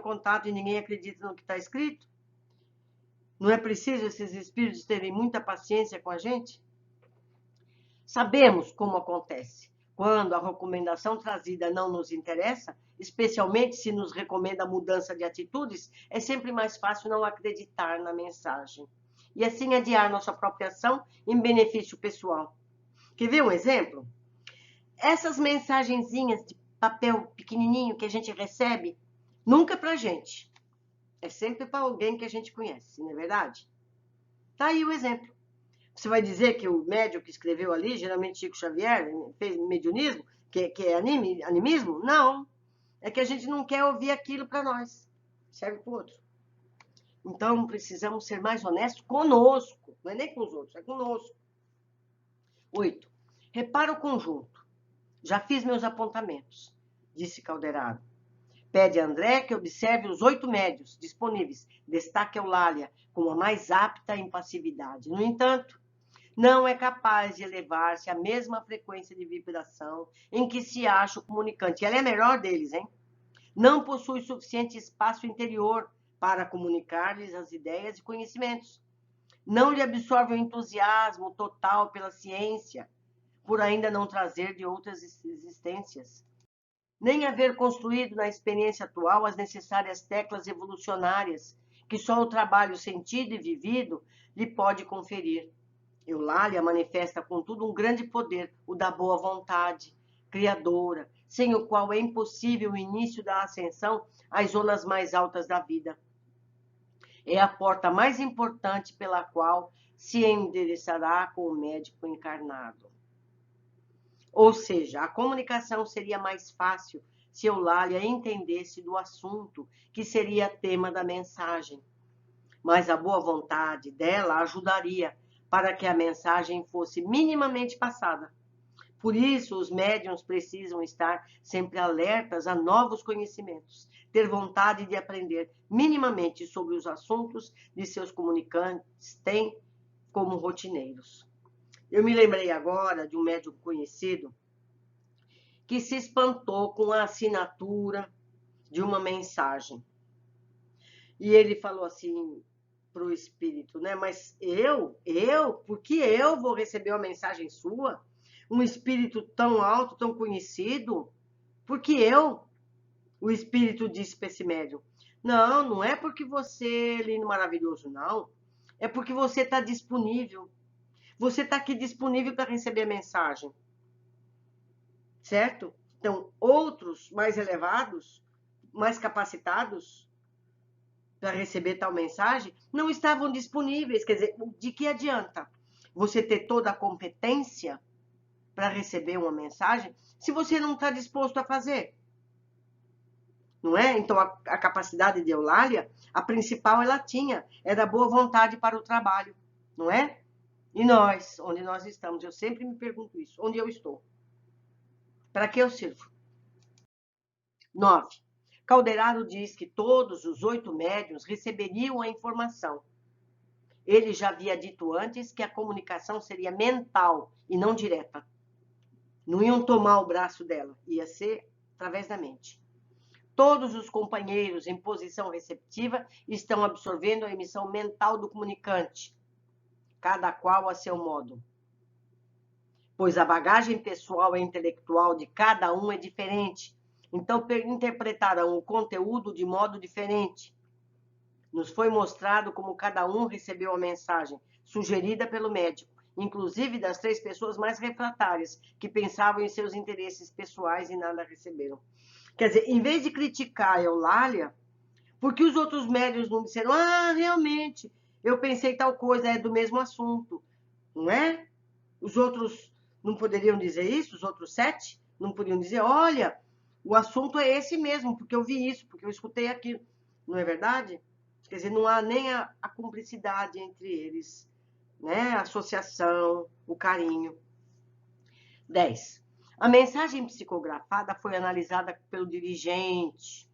contato e ninguém acredita no que está escrito? Não é preciso esses espíritos terem muita paciência com a gente? Sabemos como acontece. Quando a recomendação trazida não nos interessa, especialmente se nos recomenda a mudança de atitudes, é sempre mais fácil não acreditar na mensagem. E assim adiar nossa própria ação em benefício pessoal. Quer ver um exemplo? Essas mensagenzinhas de papel pequenininho que a gente recebe, nunca é pra gente. É sempre para alguém que a gente conhece, não é verdade? Tá aí o exemplo. Você vai dizer que o médium que escreveu ali, geralmente Chico Xavier, fez mediunismo, que é animismo? Não. É que a gente não quer ouvir aquilo para nós. Serve para o outro. Então, precisamos ser mais honestos conosco. Não é nem com os outros, é conosco. 8. Repara o conjunto. Já fiz meus apontamentos, disse Calderaro. Pede a André que observe os 8 médios disponíveis. Destaque a Eulália como a mais apta em passividade. No entanto, não é capaz de elevar-se à mesma frequência de vibração em que se acha o comunicante. Ela é a melhor deles, hein? Não possui suficiente espaço interior para comunicar-lhes as ideias e conhecimentos. Não lhe absorve o entusiasmo total pela ciência, por ainda não trazer de outras existências. Nem haver construído na experiência atual as necessárias teclas evolucionárias que só o trabalho sentido e vivido lhe pode conferir. Eulália manifesta, contudo, um grande poder, o da boa vontade, criadora, sem o qual é impossível o início da ascensão às zonas mais altas da vida. É a porta mais importante pela qual se endereçará com o médico encarnado. Ou seja, a comunicação seria mais fácil se Eulália entendesse do assunto, que seria tema da mensagem. Mas a boa vontade dela ajudaria para que a mensagem fosse minimamente passada. Por isso, os médiuns precisam estar sempre alertas a novos conhecimentos, ter vontade de aprender minimamente sobre os assuntos de seus comunicantes têm como rotineiros. Eu me lembrei agora de um médium conhecido que se espantou com a assinatura de uma mensagem. E ele falou assim para o espírito, né? Mas por que eu vou receber uma mensagem sua? Um espírito tão alto, tão conhecido? Por que eu? O espírito disse para esse médium: Não, não é porque você é lindo, maravilhoso, não. É porque você está disponível. Você está aqui disponível para receber a mensagem. Certo? Então, outros mais elevados, mais capacitados para receber tal mensagem, não estavam disponíveis. Quer dizer, de que adianta você ter toda a competência para receber uma mensagem se você não está disposto a fazer? Não é? Então, a capacidade de Eulália, a principal ela tinha, era a boa vontade para o trabalho, não é? E nós, onde nós estamos? Eu sempre me pergunto isso, onde eu estou? Para que eu sirvo? 9. Calderaro diz que todos os 8 médiuns receberiam a informação. Ele já havia dito antes que a comunicação seria mental e não direta. Não iam tomar o braço dela, ia ser através da mente. Todos os companheiros em posição receptiva estão absorvendo a emissão mental do comunicante, cada qual a seu modo. Pois a bagagem pessoal e intelectual de cada um é diferente, então interpretarão o conteúdo de modo diferente. Nos foi mostrado como cada um recebeu a mensagem, sugerida pelo médico, inclusive das 3 pessoas mais refratárias, que pensavam em seus interesses pessoais e nada receberam. Quer dizer, em vez de criticar a Eulália, porque os outros médiuns não disseram, realmente, eu pensei tal coisa, é do mesmo assunto, não é? Os outros não poderiam dizer isso, os outros 7 não podiam dizer, olha, o assunto é esse mesmo, porque eu vi isso, porque eu escutei aquilo. Não é verdade? Quer dizer, não há nem a cumplicidade entre eles, né? A associação, o carinho. 10. A mensagem psicografada foi analisada pelo dirigente.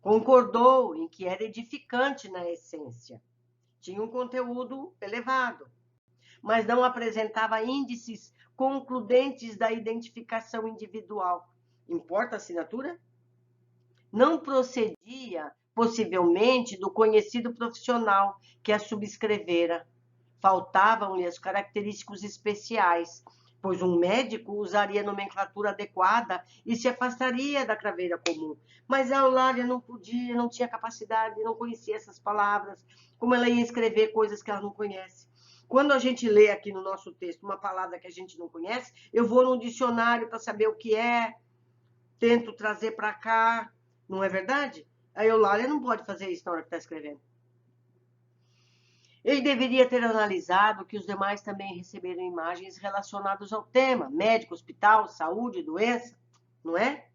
Concordou em que era edificante na essência. Tinha um conteúdo elevado, mas não apresentava índices concludentes da identificação individual. Importa a assinatura? Não procedia, possivelmente, do conhecido profissional que a subscrevera. Faltavam-lhe as características especiais, pois um médico usaria nomenclatura adequada e se afastaria da craveira comum. Mas a Eulália não podia, não tinha capacidade, não conhecia essas palavras, como ela ia escrever coisas que ela não conhece. Quando a gente lê aqui no nosso texto uma palavra que a gente não conhece, eu vou no dicionário para saber o que é, tento trazer para cá, não é verdade? A Eulália não pode fazer isso na hora que está escrevendo. Ele deveria ter analisado que os demais também receberam imagens relacionadas ao tema, médico, hospital, saúde, doença, não é?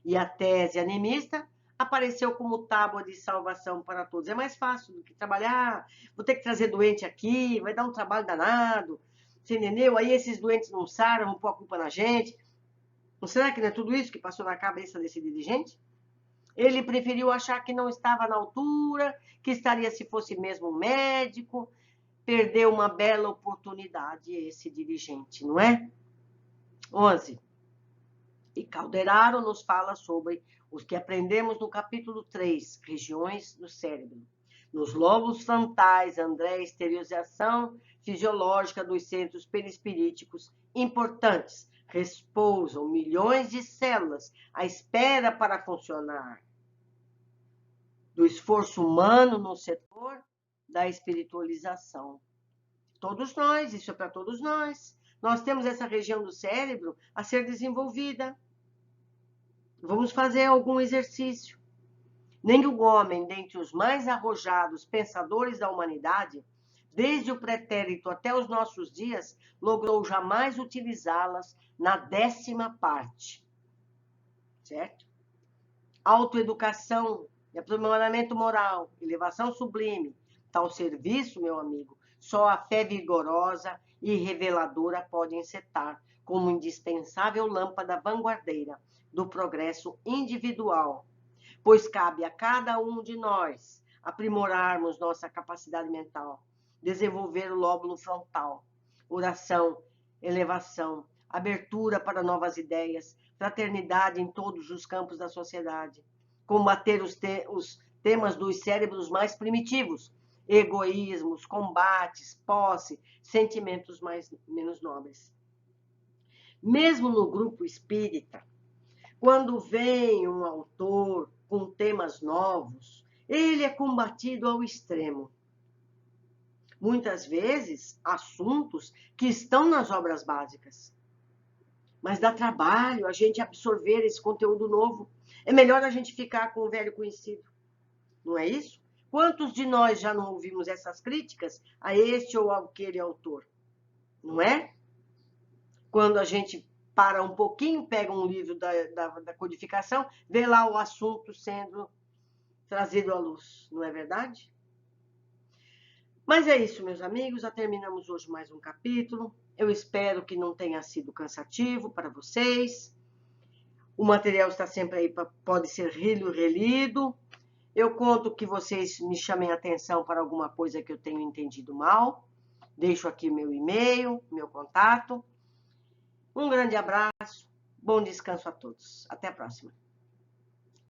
E a tese animista apareceu como tábua de salvação para todos. É mais fácil do que trabalhar, vou ter que trazer doente aqui, vai dar um trabalho danado, você entendeu? Aí esses doentes não saram, vão pôr a culpa na gente. Não será que não é tudo isso que passou na cabeça desse dirigente? Ele preferiu achar que não estava na altura, que estaria se fosse mesmo um médico. Perdeu uma bela oportunidade esse dirigente, não é? 11. E Calderaro nos fala sobre os que aprendemos no capítulo 3, regiões do cérebro. Nos lóbulos frontais, André, exteriorização fisiológica dos centros perispiríticos importantes. Repousam milhões de células à espera para funcionar. Do esforço humano no setor da espiritualização. Todos nós, isso é para todos nós. Nós temos essa região do cérebro a ser desenvolvida. Vamos fazer algum exercício. Nenhum homem, dentre os mais arrojados pensadores da humanidade, desde o pretérito até os nossos dias, logrou jamais utilizá-las na 10ª parte. Certo? Autoeducação, aprimoramento moral, elevação sublime, tal serviço, meu amigo, só a fé vigorosa e reveladora pode encetar como indispensável lâmpada vanguardeira do progresso individual, pois cabe a cada um de nós aprimorarmos nossa capacidade mental, desenvolver o lóbulo frontal, oração, elevação, abertura para novas ideias, fraternidade em todos os campos da sociedade, combater os temas dos cérebros mais primitivos, egoísmos, combates, posse, sentimentos menos nobres. Mesmo no grupo espírita, quando vem um autor com temas novos, ele é combatido ao extremo. Muitas vezes, assuntos que estão nas obras básicas. Mas dá trabalho a gente absorver esse conteúdo novo. É melhor a gente ficar com o velho conhecido. Não é isso? Quantos de nós já não ouvimos essas críticas a este ou aquele autor? Não é? Quando a gente para um pouquinho, pega um livro da codificação, vê lá o assunto sendo trazido à luz. Não é verdade? Mas é isso, meus amigos. Já terminamos hoje mais um capítulo. Eu espero que não tenha sido cansativo para vocês. O material está sempre aí, pode ser relido. Eu conto que vocês me chamem atenção para alguma coisa que eu tenho entendido mal. Deixo aqui meu e-mail, meu contato. Um grande abraço, bom descanso a todos. Até a próxima.